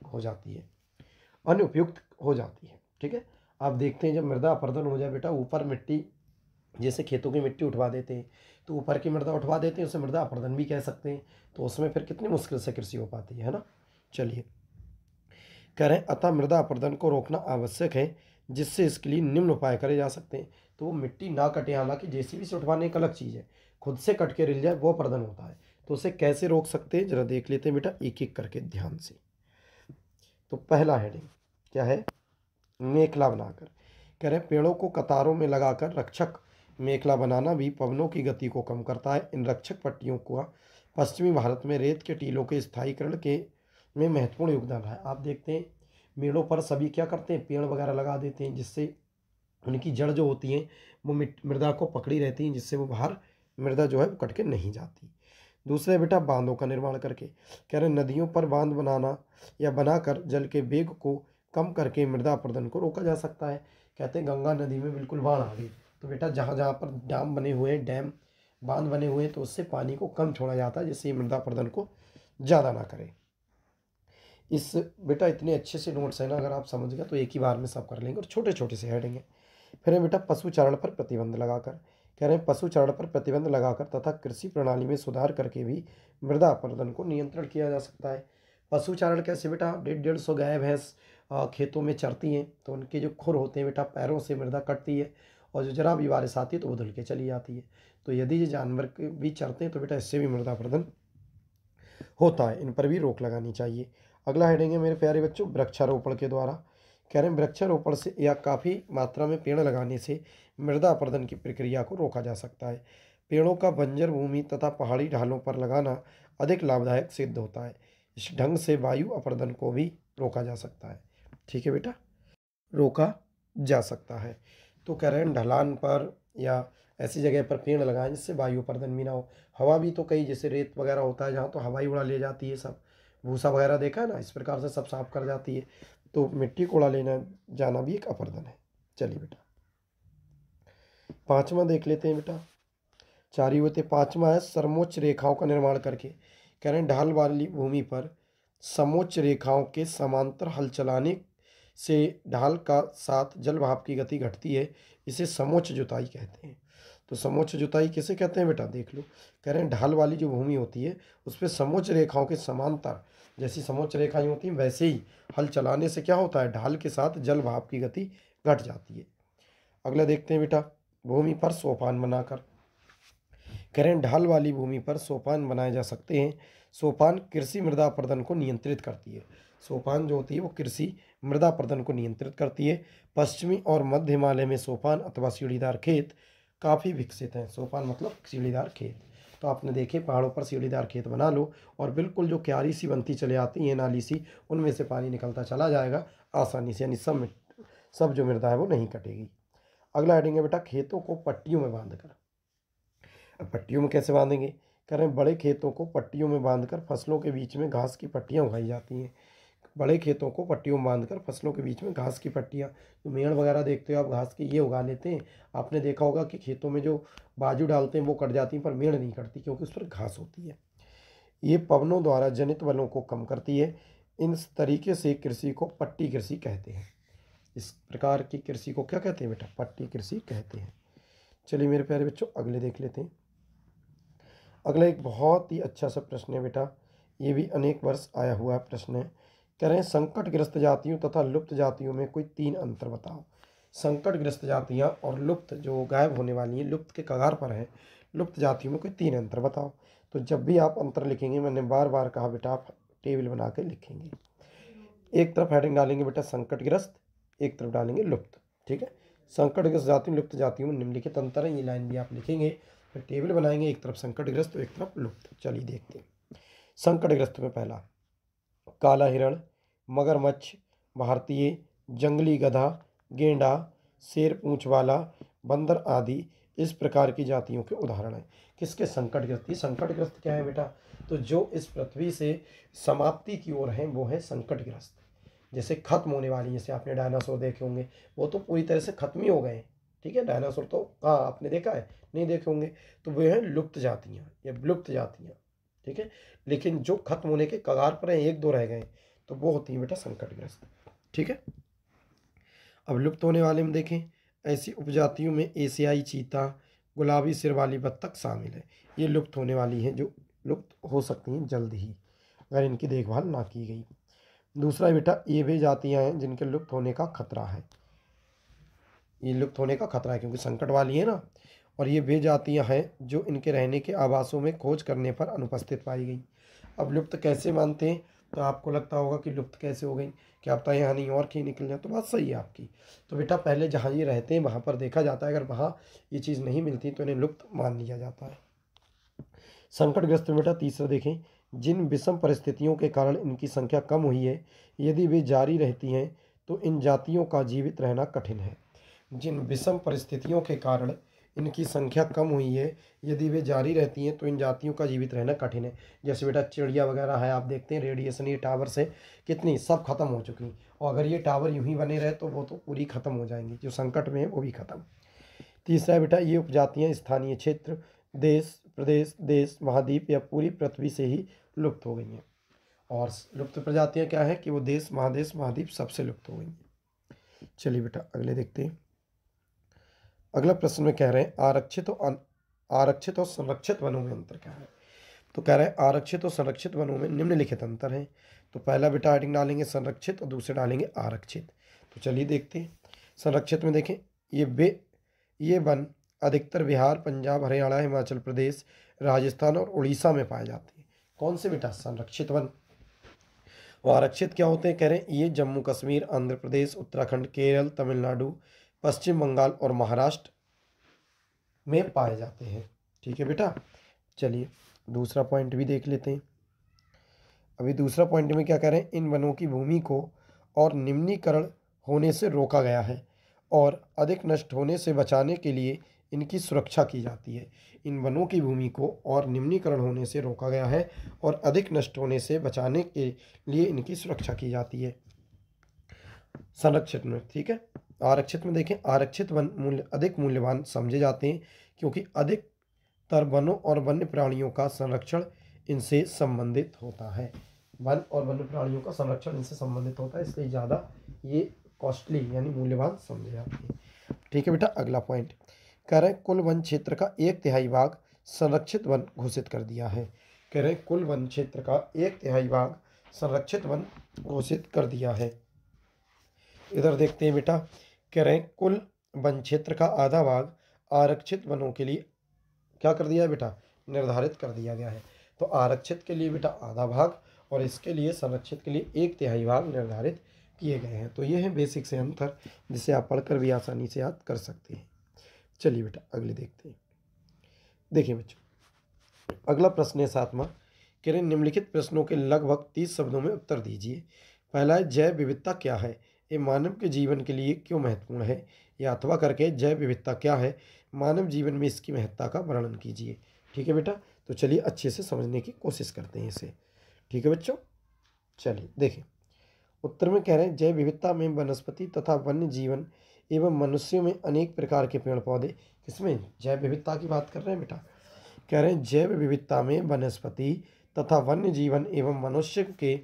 हो जाती है। ठीक है, आप देखते हैं जब मृदा अपरदन हो जाए बेटा, ऊपर मिट्टी, जैसे खेतों की मिट्टी उठवा देते हैं, तो ऊपर की मृदा उठवा देते हैं, उसे मृदा अपरदन भी कह सकते हैं। तो उसमें फिर कितनी मुश्किल से कृषि हो पाती है ना। चलिए, कह रहे हैं अतः मृदा अपरदन को रोकना आवश्यक है, जिससे इसके लिए निम्न उपाय करे जा सकते हैं। तो वो मिट्टी ना कटे, हालांकि जेसीबी से उठवाने एक अलग चीज़ है, खुद से कट के रिल जाए वो अपरदन होता है। तो उसे कैसे रोक सकते हैं जरा देख लेते हैं बेटा एक एक करके ध्यान से। तो पहला हेडिंग क्या है? मेखला बनाकर। कह रहे हैं पेड़ों को कतारों में लगाकर रक्षक मेखला बनाना भी पवनों की गति को कम करता है। इन रक्षक पट्टियों का पश्चिमी भारत में रेत के टीलों के स्थायीकरण के में महत्वपूर्ण योगदान है। आप देखते हैं मेड़ों पर सभी क्या करते हैं, पेड़ वगैरह लगा देते हैं, जिससे उनकी जड़ जो होती हैं वो मृदा को पकड़ी रहती हैं, जिससे वो बाहर मृदा जो है वो कट के नहीं जाती। दूसरा बेटा बांधों का निर्माण करके। कह रहे हैं नदियों पर बांध बनाना या बनाकर जल के वेग को कम करके मृदा अपरदन को रोका जा सकता है। कहते हैं गंगा नदी में बिल्कुल बाढ़ आ गई, तो बेटा जहाँ जहाँ पर डैम बने हुए हैं, डैम बांध बने हुए हैं, तो उससे पानी को कम छोड़ा जाता है, जिससे ये मृदा अपरदन को ज़्यादा ना करे। इस बेटा इतने अच्छे से नोट्स है ना, अगर आप समझ गए तो एक ही बार में सब कर लेंगे, और छोटे छोटे से हेडिंग है। फिर है बेटा पशुचारण पर प्रतिबंध लगाकर। कह रहे हैं पशुचारण पर प्रतिबंध लगाकर तथा कृषि प्रणाली में सुधार करके भी मृदा अपरदन को नियंत्रण किया जा सकता है। पशुचारण कैसे बेटा? 150-150 गाय भैंस खेतों में चरती हैं, तो उनके जो खुर होते हैं बेटा, पैरों से मृदा कटती है, और जो जरा भी बारिश आती है तो वो धुल के चली जाती है। तो यदि ये जानवर भी चरते हैं तो बेटा इससे भी मृदा अपरदन होता है, इन पर भी रोक लगानी चाहिए। अगला हेडिंग है मेरे प्यारे बच्चों वृक्षारोपण के द्वारा। कह रहे हैं वृक्षारोपण से या काफ़ी मात्रा में पेड़ लगाने से मृदा अपरदन की प्रक्रिया को रोका जा सकता है। पेड़ों का बंजर भूमि तथा पहाड़ी ढालों पर लगाना अधिक लाभदायक सिद्ध होता है। इस ढंग से वायु अपरदन को भी रोका जा सकता है। ठीक है बेटा, रोका जा सकता है। तो कह रहे हैं ढलान पर या ऐसी जगह पर पेड़ लगाएं जिससे वायु अपरदन भी ना हो। हवा भी तो कई, जैसे रेत वगैरह होता है जहाँ, तो हवा ही उड़ा ले जाती है, सब भूसा वगैरह देखा है ना, इस प्रकार से सब साफ कर जाती है। तो मिट्टी को उड़ा लेना जाना भी एक अपरदन है। चलिए बेटा पांचवा देख लेते हैं बेटा, 4 ही होते। पांचवा है समोच्च रेखाओं का निर्माण करके। कह रहे हैं ढाल वाली भूमि पर समोच्च रेखाओं के समांतर हल चलाने से ढाल का साथ जल भाप की गति घटती है, इसे समोच्च जुताई कहते हैं। तो समोच्च जुताई किसे कहते हैं बेटा? देख लो, कह रहे हैं ढाल वाली जो भूमि होती है उस पर समोच्च रेखाओं के समांतर, जैसी समोच्च रेखाएं होती हैं वैसे ही हल चलाने से क्या होता है, ढाल के साथ जल भाप की गति घट जाती है। अगला देखते हैं बेटा भूमि पर सोपान बनाकर। कह रहे हैं ढाल वाली भूमि पर सोपान बनाए जा सकते हैं। सोपान कृषि मृदा अपरदन को नियंत्रित करती है। सोपान जो होती है वो कृषि मृदा अपरदन को नियंत्रित करती है। पश्चिमी और मध्य हिमालय में सोपान अथवा सीढ़ीदार खेत काफ़ी विकसित हैं। सोपान मतलब सीढ़ीदार खेत, तो आपने देखे पहाड़ों पर सीढ़ीदार खेत बना लो, और बिल्कुल जो क्यारी सी बनती चले आती हैं, नाली सी, उनमें से पानी निकलता चला जाएगा आसानी से, यानी सब सब जो मृदा है वो नहीं कटेगी। अगला हेडिंग है बेटा खेतों को पट्टियों में बांधकर। अब पट्टियों में कैसे बांधेंगे, कह रहे हैं बड़े खेतों को पट्टियों में बांधकर फसलों के बीच में घास की पट्टियाँ उगाई जाती हैं। बड़े खेतों को पट्टियों में बांधकर फसलों के बीच में घास की पट्टियाँ, जो मेड़ वगैरह देखते हो आप घास की, ये उगा लेते हैं। आपने देखा होगा कि खेतों में जो बाजू डालते हैं वो कट जाती हैं, पर मेड़ नहीं कटती क्योंकि उस पर घास होती है। ये पवनों द्वारा जनित बलों को कम करती है। इस तरीके से कृषि को पट्टी कृषि कहते हैं। इस प्रकार की कृषि को क्या कहते हैं बेटा, पट्टी कृषि कहते हैं। चलिए मेरे प्यारे बच्चों अगले देख लेते हैं। अगला एक बहुत ही अच्छा सा प्रश्न है बेटा, ये भी अनेक वर्ष आया हुआ प्रश्न है। कह रहे हैं संकटग्रस्त जातियों तथा लुप्त जातियों में कोई 3 अंतर बताओ। संकटग्रस्त जातियाँ और लुप्त जो गायब होने वाली हैं, लुप्त के कगार पर है, लुप्त जातियों में कोई 3 अंतर बताओ। तो जब भी आप अंतर लिखेंगे, मैंने बार बार कहा बेटा आप टेबल बना के लिखेंगे। एक तरफ हेडिंग डालेंगे बेटा संकटग्रस्त, एक तरफ डालेंगे लुप्त। ठीक है, संकटग्रस्त जातियों लुप्त जातियों में निम्नलिखित अंतर है, ये लाइन भी आप लिखेंगे, फिर टेबल बनाएंगे, एक तरफ संकटग्रस्त तो एक तरफ लुप्त। चलिए देखते हैं। संकटग्रस्त में पहला काला हिरण, मगरमच्छ, भारतीय, जंगली गधा, गेंडा, शेर पूंछ वाला, बंदर आदि इस प्रकार की जातियों के उदाहरण हैं। किसके संकटग्रस्त, ये संकटग्रस्त क्या है बेटा, तो जो इस पृथ्वी से समाप्ति की ओर हैं वो है संकटग्रस्त। जैसे खत्म होने वाली, जैसे आपने डायनासोर देखे होंगे, वो तो पूरी तरह से खत्म ही हो गए हैं। ठीक है, डायनासोर तो हाँ आपने देखा है, नहीं देखे होंगे, तो वे हैं लुप्त जातियाँ या विलुप्त जातियाँ। ठीक है, लेकिन जो खत्म होने के कगार पर हैं, 1-2 रह गए, तो वो होती है बेटा संकटग्रस्त। ठीक है, अब लुप्त होने वाले में देखें, ऐसी उपजातियों में एशियाई चीता, गुलाबी सिर वाली बत्तख शामिल है। ये लुप्त होने वाली हैं, जो लुप्त हो सकती हैं जल्द ही अगर इनकी देखभाल ना की गई। दूसरा बेटा ये वे जातियाँ हैं जिनके लुप्त होने का खतरा है। ये लुप्त होने का खतरा है क्योंकि संकट वाली है ना, और ये वे जातियाँ हैं जो इनके रहने के आवासों में खोज करने पर अनुपस्थित पाई गई। अब लुप्त कैसे मानते हैं, तो आपको लगता होगा कि लुप्त कैसे हो गई, क्या पता यहाँ नहीं और कहीं निकल जाए, तो बात सही है आपकी। तो बेटा पहले जहाँ ये रहते हैं वहाँ पर देखा जाता है, अगर वहाँ ये चीज़ नहीं मिलती तो इन्हें लुप्त मान लिया जाता है। संकटग्रस्त में बेटा तीसरा देखें, जिन विषम परिस्थितियों के कारण इनकी संख्या कम हुई है, यदि वे जारी रहती हैं तो इन जातियों का जीवित रहना कठिन है। जिन विषम परिस्थितियों के कारण इनकी संख्या कम हुई है, यदि वे जारी रहती हैं तो इन जातियों का जीवित रहना कठिन है। जैसे बेटा चिड़िया वगैरह है, आप देखते हैं रेडिएशन ये टावर से कितनी सब खत्म हो चुकी, और अगर ये टावर यूं ही बने रहे तो वो तो पूरी खत्म हो जाएंगी, जो संकट में है वो भी खत्म। तीसरा बेटा ये उपजातियाँ स्थानीय क्षेत्र, देश प्रदेश, देश, महाद्वीप या पूरी पृथ्वी से ही लुप्त हो गई हैं। और लुप्त प्रजातियाँ क्या है कि वो देश, महादेश, महाद्वीप सबसे लुप्त हो गई हैं। चलिए बेटा अगले देखते हैं। अगला प्रश्न में कह रहे हैं आरक्षित और संरक्षित वनों में अंतर क्या है। तो कह रहे हैं आरक्षित और संरक्षित वनों में निम्नलिखित अंतर है। तो पहला बेटा हेडिंग डालेंगे संरक्षित और दूसरे डालेंगे आरक्षित। तो चलिए देखते हैं। संरक्षित में देखें, ये वन अधिकतर बिहार, पंजाब, हरियाणा, हिमाचल प्रदेश, राजस्थान और उड़ीसा में पाए जाते हैं। कौन से बेटा, संरक्षित वन। और आरक्षित क्या होते हैं, कह रहे हैं ये जम्मू कश्मीर, आंध्र प्रदेश, उत्तराखंड, केरल, तमिलनाडु, पश्चिम बंगाल और महाराष्ट्र में पाए जाते हैं। ठीक है बेटा, चलिए दूसरा पॉइंट भी देख लेते हैं। अभी दूसरा पॉइंट में क्या कह रहे हैं, इन वनों की भूमि को और निम्नीकरण होने से रोका गया है और अधिक नष्ट होने से बचाने के लिए इनकी सुरक्षा की जाती है। इन वनों की भूमि को और निम्नीकरण होने से रोका गया है और अधिक नष्ट होने से बचाने के लिए इनकी सुरक्षा की जाती है संरक्षित में। ठीक है, आरक्षित में देखें, आरक्षित वन अधिक मूल्यवान समझे जाते हैं क्योंकि अधिकतर वनों और वन्य प्राणियों का संरक्षण इनसे संबंधित होता है। वन और वन्य प्राणियों का संरक्षण इनसे संबंधित होता है, इसलिए ज़्यादा ये कॉस्टली यानी मूल्यवान समझे जाते हैं। ठीक है बेटा, अगला पॉइंट कह रहे हैं कुल वन क्षेत्र का 1/3 भाग संरक्षित वन घोषित कर दिया है। कह रहे हैं कुल वन क्षेत्र का 1/3 भाग संरक्षित वन घोषित कर दिया है। इधर देखते हैं बेटा, कह रहे हैं कुल वन क्षेत्र का आधा भाग आरक्षित वनों के लिए क्या कर दिया है बेटा, निर्धारित कर दिया गया है। तो आरक्षित के लिए बेटा आधा भाग और इसके लिए संरक्षित के लिए 1/3 भाग निर्धारित किए गए हैं। तो ये है बेसिक से अंतर, जिसे आप पढ़कर भी आसानी से याद कर सकते हैं। चलिए बेटा अगले देखते हैं। देखिए बच्चों, अगला प्रश्न है 7वां, कह रहे हैं निम्नलिखित प्रश्नों के लगभग 30 शब्दों में उत्तर दीजिए। पहला है जैव विविधता क्या है, ये मानव के जीवन के लिए क्यों महत्वपूर्ण है, या अथवा करके जैव विविधता क्या है, मानव जीवन में इसकी महत्ता का वर्णन कीजिए। ठीक है बेटा, तो चलिए अच्छे से समझने की कोशिश करते हैं इसे। ठीक है बच्चों, चलिए देखें। उत्तर में कह रहे हैं जैव विविधता में वनस्पति तथा वन्य जीवन एवं मनुष्यों में अनेक प्रकार के पेड़ पौधे। किसमें? जैव विविधता की बात कर रहे हैं बेटा। कह रहे हैं जैव विविधता में वनस्पति तथा वन्य जीवन एवं मनुष्य के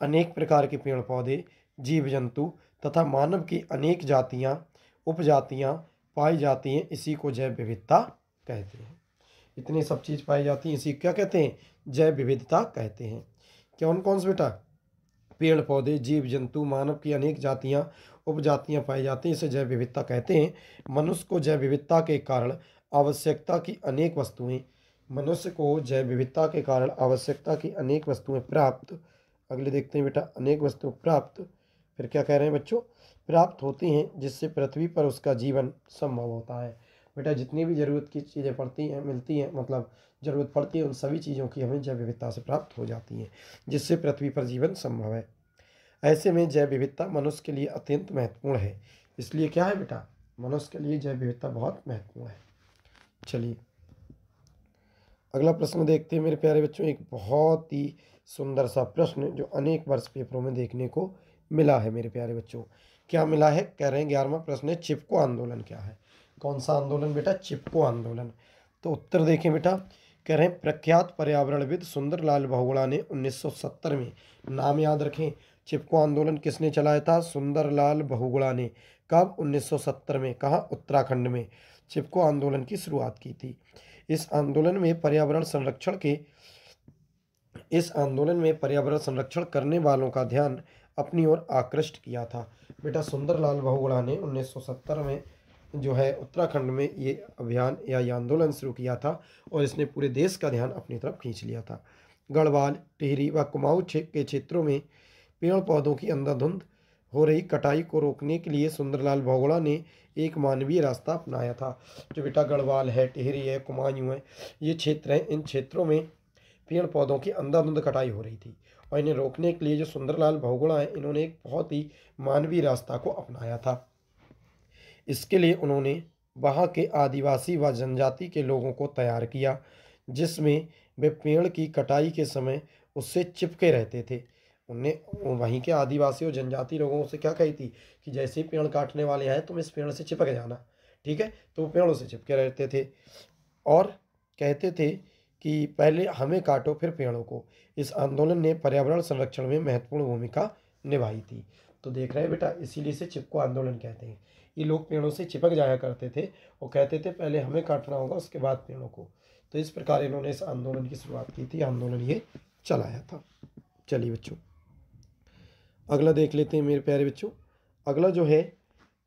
अनेक प्रकार के पेड़ पौधे, जीव जंतु तथा मानव की अनेक जातियाँ उपजातियाँ पाई जाती हैं, इसी को जैव विविधता कहते हैं। इतनी सब चीज़ पाई जाती हैं, इसी क्या कहते हैं? जैव विविधता कहते हैं। कौन कौन से बेटा? पेड़ पौधे, जीव जंतु, मानव की अनेक जातियाँ उपजातियाँ पाई जाती हैं, इसे जैव विविधता कहते हैं। मनुष्य को जैव विविधता के कारण आवश्यकता की अनेक वस्तुएं मनुष्य को जैव विविधता के कारण आवश्यकता की अनेक वस्तुएं प्राप्त। अगले देखते हैं बेटा, अनेक वस्तुएं प्राप्त। फिर क्या कह रहे हैं बच्चों? प्राप्त होती हैं, जिससे पृथ्वी पर उसका जीवन संभव होता है। बेटा जितनी भी ज़रूरत की चीज़ें पड़ती हैं मिलती हैं, मतलब ज़रूरत पड़ती है, उन सभी चीज़ों की हमें जैव विविधता से प्राप्त हो जाती हैं, जिससे पृथ्वी पर जीवन संभव है। ऐसे में जैव विविधता मनुष्य के लिए अत्यंत महत्वपूर्ण है। इसलिए क्या है बेटा? मनुष्य के लिए जैव विविधता बहुत महत्वपूर्ण है। चलिए अगला प्रश्न देखते हैं मेरे प्यारे बच्चों। एक बहुत ही सुंदर सा प्रश्न जो अनेक वर्ष पेपरों में देखने को मिला है मेरे प्यारे बच्चों। क्या मिला है? कह रहे हैं 11वां प्रश्न है, चिपको आंदोलन क्या है? कौन सा आंदोलन बेटा? चिपको आंदोलन। तो उत्तर देखें बेटा। कह रहे हैं प्रख्यात पर्यावरणविद सुंदरलाल बहुगुणा ने 1970 में, नाम याद रखें, चिपको आंदोलन किसने चलाया था? सुंदरलाल बहुगुणा ने। कब? 1970 में। कहाँ? उत्तराखंड में चिपको आंदोलन की शुरुआत की थी। इस आंदोलन में पर्यावरण संरक्षण करने वालों का ध्यान अपनी ओर आकृष्ट किया था। बेटा सुंदरलाल बहुगुणा ने 1970 में जो है उत्तराखंड में ये अभियान या ये आंदोलन शुरू किया था, और इसने पूरे देश का ध्यान अपनी तरफ खींच लिया था। गढ़वाल, टिहरी व कुमाऊं के क्षेत्रों में पेड़ पौधों की अंधाधुंध हो रही कटाई को रोकने के लिए सुंदरलाल बहुगुणा ने एक मानवीय रास्ता अपनाया था। जो बेटा गढ़वाल है, टिहरी है, कुमाऊं है, ये क्षेत्र हैं, इन क्षेत्रों में पेड़ पौधों की अंधाधुंध कटाई हो रही थी, और इन्हें रोकने के लिए जो सुंदरलाल बहुगुणा है, इन्होंने एक बहुत ही मानवीय रास्ता को अपनाया था। इसके लिए उन्होंने वहाँ के आदिवासी व जनजाति के लोगों को तैयार किया, जिसमें वे पेड़ की कटाई के समय उससे चिपके रहते थे। उनने वहीं के आदिवासी और जनजाति लोगों से क्या कही थी कि जैसे ही पेड़ काटने वाले आए तुम इस पेड़ से चिपक जाना। ठीक है, तो वो पेड़ों से चिपके रहते थे और कहते थे कि पहले हमें काटो फिर पेड़ों को। इस आंदोलन ने पर्यावरण संरक्षण में महत्वपूर्ण भूमिका निभाई थी। तो देख रहे हैं बेटा, इसीलिए से चिपको आंदोलन कहते हैं। ये लोग पेड़ों से चिपक जाया करते थे और कहते थे पहले हमें काटना होगा उसके बाद पेड़ों को। तो इस प्रकार इन्होंने इस आंदोलन की शुरुआत की थी, आंदोलन ये चलाया था। चलिए बच्चों अगला देख लेते हैं मेरे प्यारे बच्चों। अगला जो है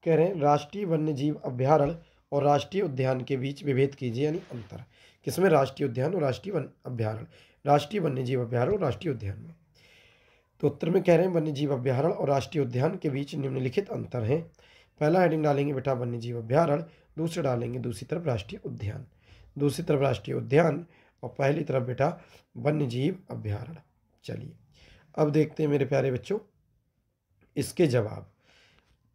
कह रहे हैं राष्ट्रीय वन्य जीव अभ्यारण्य और राष्ट्रीय उद्यान के बीच विभेद कीजिए, यानी अंतर। किसमें? राष्ट्रीय उद्यान और राष्ट्रीय वन अभ्यारण्य, राष्ट्रीय वन्य जीव अभ्यारण्य और राष्ट्रीय उद्यान में। तो उत्तर में कह रहे हैं वन्य जीव अभ्यारण्य और राष्ट्रीय उद्यान के बीच निम्नलिखित अंतर हैं। पहला हेडिंग डालेंगे बेटा वन्य जीव अभ्यारण्य, दूसरा डालेंगे दूसरी तरफ राष्ट्रीय उद्यान, दूसरी तरफ राष्ट्रीय उद्यान और पहली तरफ बेटा वन्य जीव अभ्यारण्य। चलिए अब देखते हैं मेरे प्यारे बच्चों इसके जवाब।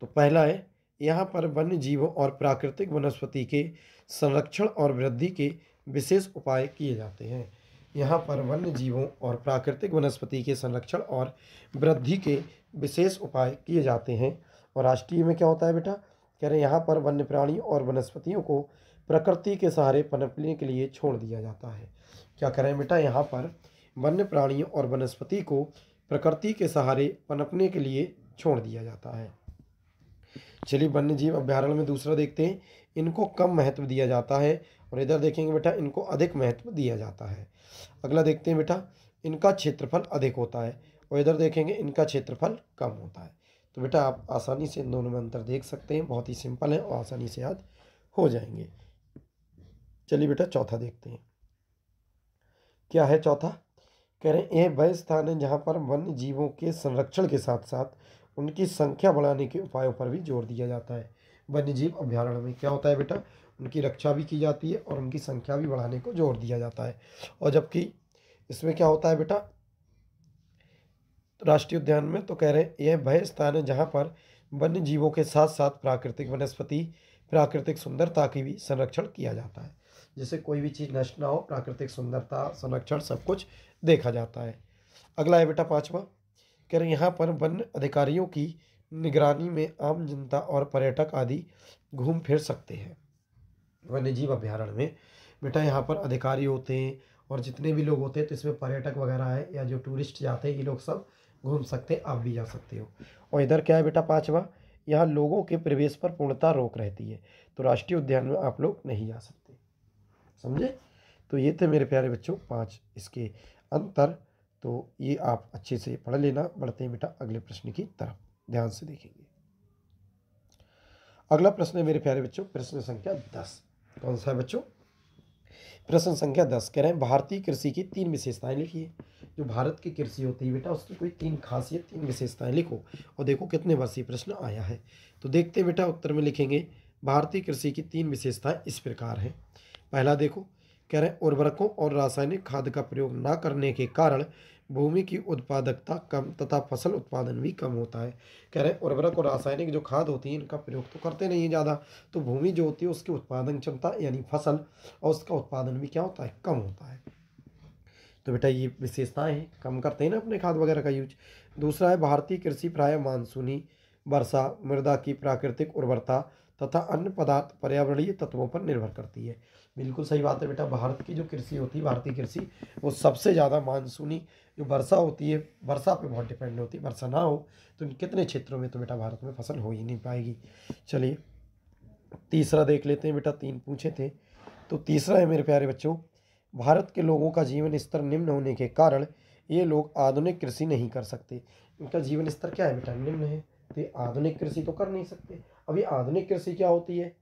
तो पहला है यहाँ पर वन्य जीवों और प्राकृतिक वनस्पति के संरक्षण और वृद्धि के विशेष उपाय किए जाते हैं। यहाँ पर वन्य जीवों और प्राकृतिक वनस्पति के संरक्षण और वृद्धि के विशेष उपाय किए जाते हैं। और राष्ट्रीय में क्या होता है बेटा? कह रहे हैं यहाँ पर वन्य प्राणी और वनस्पतियों को प्रकृति के सहारे पनपने के लिए छोड़ दिया जाता है। क्या कह रहे हैं बेटा? यहाँ पर वन्य प्राणियों और वनस्पति को प्रकृति के सहारे पनपने के लिए छोड़ दिया जाता है। चलिए वन्य जीव अभ्यारण्य में दूसरा देखते हैं, इनको कम महत्व दिया जाता है, और इधर देखेंगे बेटा इनको अधिक महत्व दिया जाता है। अगला देखते हैं बेटा इनका क्षेत्रफल अधिक होता है, और इधर देखेंगे इनका क्षेत्रफल कम होता है। तो बेटा आप आसानी से इन दोनों में अंतर देख सकते हैं, बहुत ही सिंपल है और आसानी से याद हो जाएंगे। चलिए बेटा चौथा देखते हैं, क्या है चौथा? कह रहे हैं यह वह स्थान है जहाँ पर वन्य जीवों के संरक्षण के साथ साथ उनकी संख्या बढ़ाने के उपायों पर भी जोर दिया जाता है। वन्य जीव अभ्यारण्य में क्या होता है बेटा? उनकी रक्षा भी की जाती है और उनकी संख्या भी बढ़ाने को जोर दिया जाता है। और जबकि इसमें क्या होता है बेटा राष्ट्रीय उद्यान में? तो कह रहे हैं यह वह स्थान है जहाँ पर वन्य जीवों के साथ साथ प्राकृतिक वनस्पति, प्राकृतिक सुंदरता की भी संरक्षण किया जाता है। जैसे कोई भी चीज़ नष्ट ना हो, प्राकृतिक सुंदरता, संरक्षण सब कुछ देखा जाता है। अगला है बेटा 5वां, कह रहे यहाँ पर वन अधिकारियों की निगरानी में आम जनता और पर्यटक आदि घूम फिर सकते हैं। वन्य जीव अभ्यारण्य में बेटा यहाँ पर अधिकारी होते हैं और जितने भी लोग होते हैं, तो इसमें पर्यटक वगैरह है या जो टूरिस्ट जाते हैं, ये लोग सब घूम सकते हैं, आप भी जा सकते हो। और इधर क्या है बेटा 5वां, यहाँ लोगों के प्रवेश पर पूर्णतः रोक रहती है, तो राष्ट्रीय उद्यान में आप लोग नहीं जा सकते। समझे? तो ये थे मेरे प्यारे बच्चों 5 इसके अंतर, तो ये आप अच्छे से पढ़ लेना। बढ़ते हैं बेटा अगले प्रश्न की तरफ, ध्यान से देखेंगे। अगला प्रश्न है मेरे प्यारे बच्चों प्रश्न संख्या 10। कौन सा है बच्चों? प्रश्न संख्या 10 कह रहे हैं भारतीय कृषि की 3 विशेषताएं लिखिए। जो भारत की कृषि होती है बेटा, उसकी कोई 3 खासियत, 3 विशेषताएं लिखो। और देखो कितने वर्षीय प्रश्न आया है। तो देखते हैं बेटा, उत्तर में लिखेंगे भारतीय कृषि की 3 विशेषताएं इस प्रकार हैं। पहला देखो, कह रहे हैं उर्वरकों और रासायनिक खाद का प्रयोग न करने के कारण भूमि की उत्पादकता कम तथा फसल उत्पादन भी कम होता है। कह रहे हैं उर्वरक और रासायनिक जो खाद होती है, इनका प्रयोग तो करते नहीं है ज़्यादा, तो भूमि जो होती है उसकी उत्पादन क्षमता यानी फसल और उसका उत्पादन भी क्या होता है, कम होता है। तो बेटा ये विशेषताएं हैं, कम करते हैं ना अपने खाद वगैरह का यूज। दूसरा है भारतीय कृषि प्रायः मानसूनी वर्षा, मृदा की प्राकृतिक उर्वरता तथा अन्य पदार्थ पर्यावरणीय तत्वों पर निर्भर करती है। बिल्कुल सही बात है बेटा, भारत की जो कृषि होती है, भारतीय कृषि, वो सबसे ज़्यादा मानसूनी जो वर्षा होती है, वर्षा पे बहुत डिपेंड होती है। वर्षा ना हो तो कितने क्षेत्रों में तो बेटा भारत में फसल हो ही नहीं पाएगी। चलिए तीसरा देख लेते हैं बेटा, 3 पूछे थे। तो तीसरा है मेरे प्यारे बच्चों, भारत के लोगों का जीवन स्तर निम्न होने के कारण ये लोग आधुनिक कृषि नहीं कर सकते। इनका जीवन स्तर क्या है बेटा, निम्न है, तो ये आधुनिक कृषि तो कर नहीं सकते। अभी आधुनिक कृषि क्या होती है,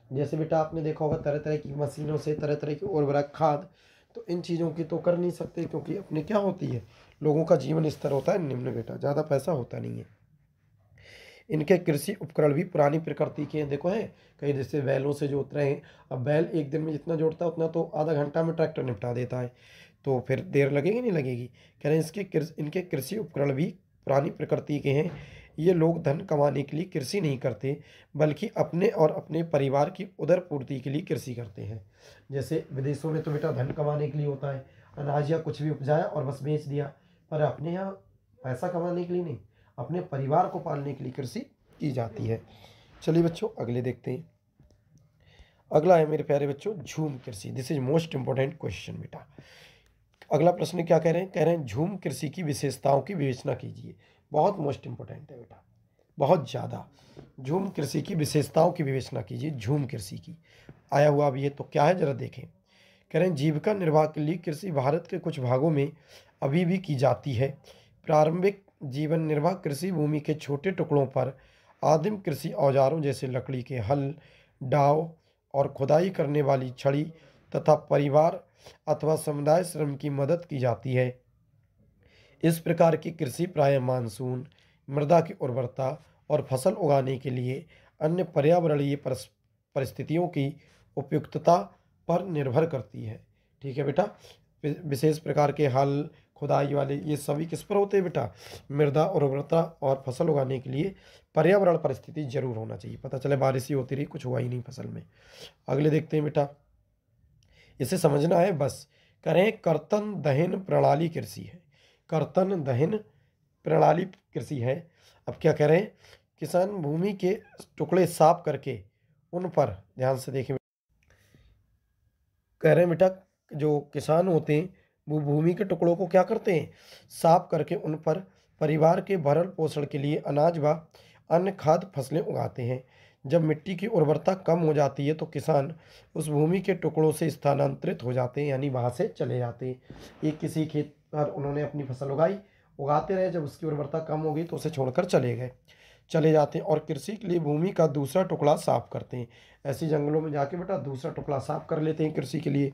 जैसे बेटा आपने देखा होगा तरह तरह की मशीनों से, तरह तरह की उर्वरक खाद, तो इन चीज़ों की तो कर नहीं सकते, क्योंकि अपने क्या होती है, लोगों का जीवन स्तर होता है निम्न बेटा, ज़्यादा पैसा होता नहीं है। इनके कृषि उपकरण भी पुरानी प्रकृति के हैं। देखो है कहीं जैसे बैलों से जोत रहे हैं, अब बैल एक दिन में जितना जोड़ता है उतना तो आधा घंटा में ट्रैक्टर निपटा देता है, तो फिर देर लगेगी नहीं लगेगी। कह रहे हैं इनके कृषि उपकरण भी पुरानी प्रकृति के हैं। ये लोग धन कमाने के लिए कृषि नहीं करते, बल्कि अपने और अपने परिवार की उदर पूर्ति के लिए कृषि करते हैं। जैसे विदेशों में तो बेटा धन कमाने के लिए होता है, अनाज या कुछ भी उपजाया और बस बेच दिया, पर अपने यहाँ पैसा कमाने के लिए नहीं, अपने परिवार को पालने के लिए कृषि की जाती है। चलिए बच्चों अगले देखते हैं। अगला है मेरे प्यारे बच्चों झूम कृषि। This is most important question बेटा। अगला प्रश्न क्या कह रहे हैं, कह रहे हैं झूम कृषि की विशेषताओं की विवेचना कीजिए। बहुत मोस्ट इंपॉर्टेंट है बेटा, बहुत ज़्यादा। झूम कृषि की विशेषताओं की विवेचना कीजिए। झूम कृषि की आया हुआ अब ये तो क्या है जरा देखें। कह रहे हैं जीविका निर्वाह के लिए कृषि भारत के कुछ भागों में अभी भी की जाती है। प्रारंभिक जीवन निर्वाह कृषि भूमि के छोटे टुकड़ों पर आदिम कृषि औजारों जैसे लकड़ी के हल, डाव और खुदाई करने वाली छड़ी तथा परिवार अथवा समुदाय श्रम की मदद की जाती है। इस प्रकार की कृषि प्रायः मानसून, मृदा की उर्वरता और फसल उगाने के लिए अन्य पर्यावरणीय परिस्थितियों की उपयुक्तता पर निर्भर करती है। ठीक है बेटा, विशेष प्रकार के हल, खुदाई वाले, ये सभी किस पर होते हैं बेटा, मृदा उर्वरता और फसल उगाने के लिए पर्यावरण परिस्थिति जरूर होना चाहिए। पता चले बारिश ही होती रही, कुछ हुआ ही नहीं फसल में। अगले देखते हैं बेटा, इसे समझना है बस। करें कर्तन दहन प्रणाली कृषि है। कर्तन दहन प्रणाली कृषि है। अब क्या करें, किसान भूमि के टुकड़े साफ करके उन पर, ध्यान से देखें, कह रहे हैं बेटा जो किसान होते हैं वो भूमि के टुकड़ों को क्या करते हैं, साफ करके उन पर परिवार के भरण पोषण के लिए अनाज व अन्य खाद्य फसलें उगाते हैं। जब मिट्टी की उर्वरता कम हो जाती है तो किसान उस भूमि के टुकड़ों से स्थानांतरित हो जाते हैं, यानी वहाँ से चले जाते हैं। एक किसी खेत पर उन्होंने अपनी फसल उगाते रहे, जब उसकी उर्वरता कम हो गई तो उसे छोड़कर चले जाते हैं और कृषि के लिए भूमि का दूसरा टुकड़ा साफ करते हैं। ऐसे जंगलों में जाके बेटा दूसरा टुकड़ा साफ कर लेते हैं कृषि के लिए।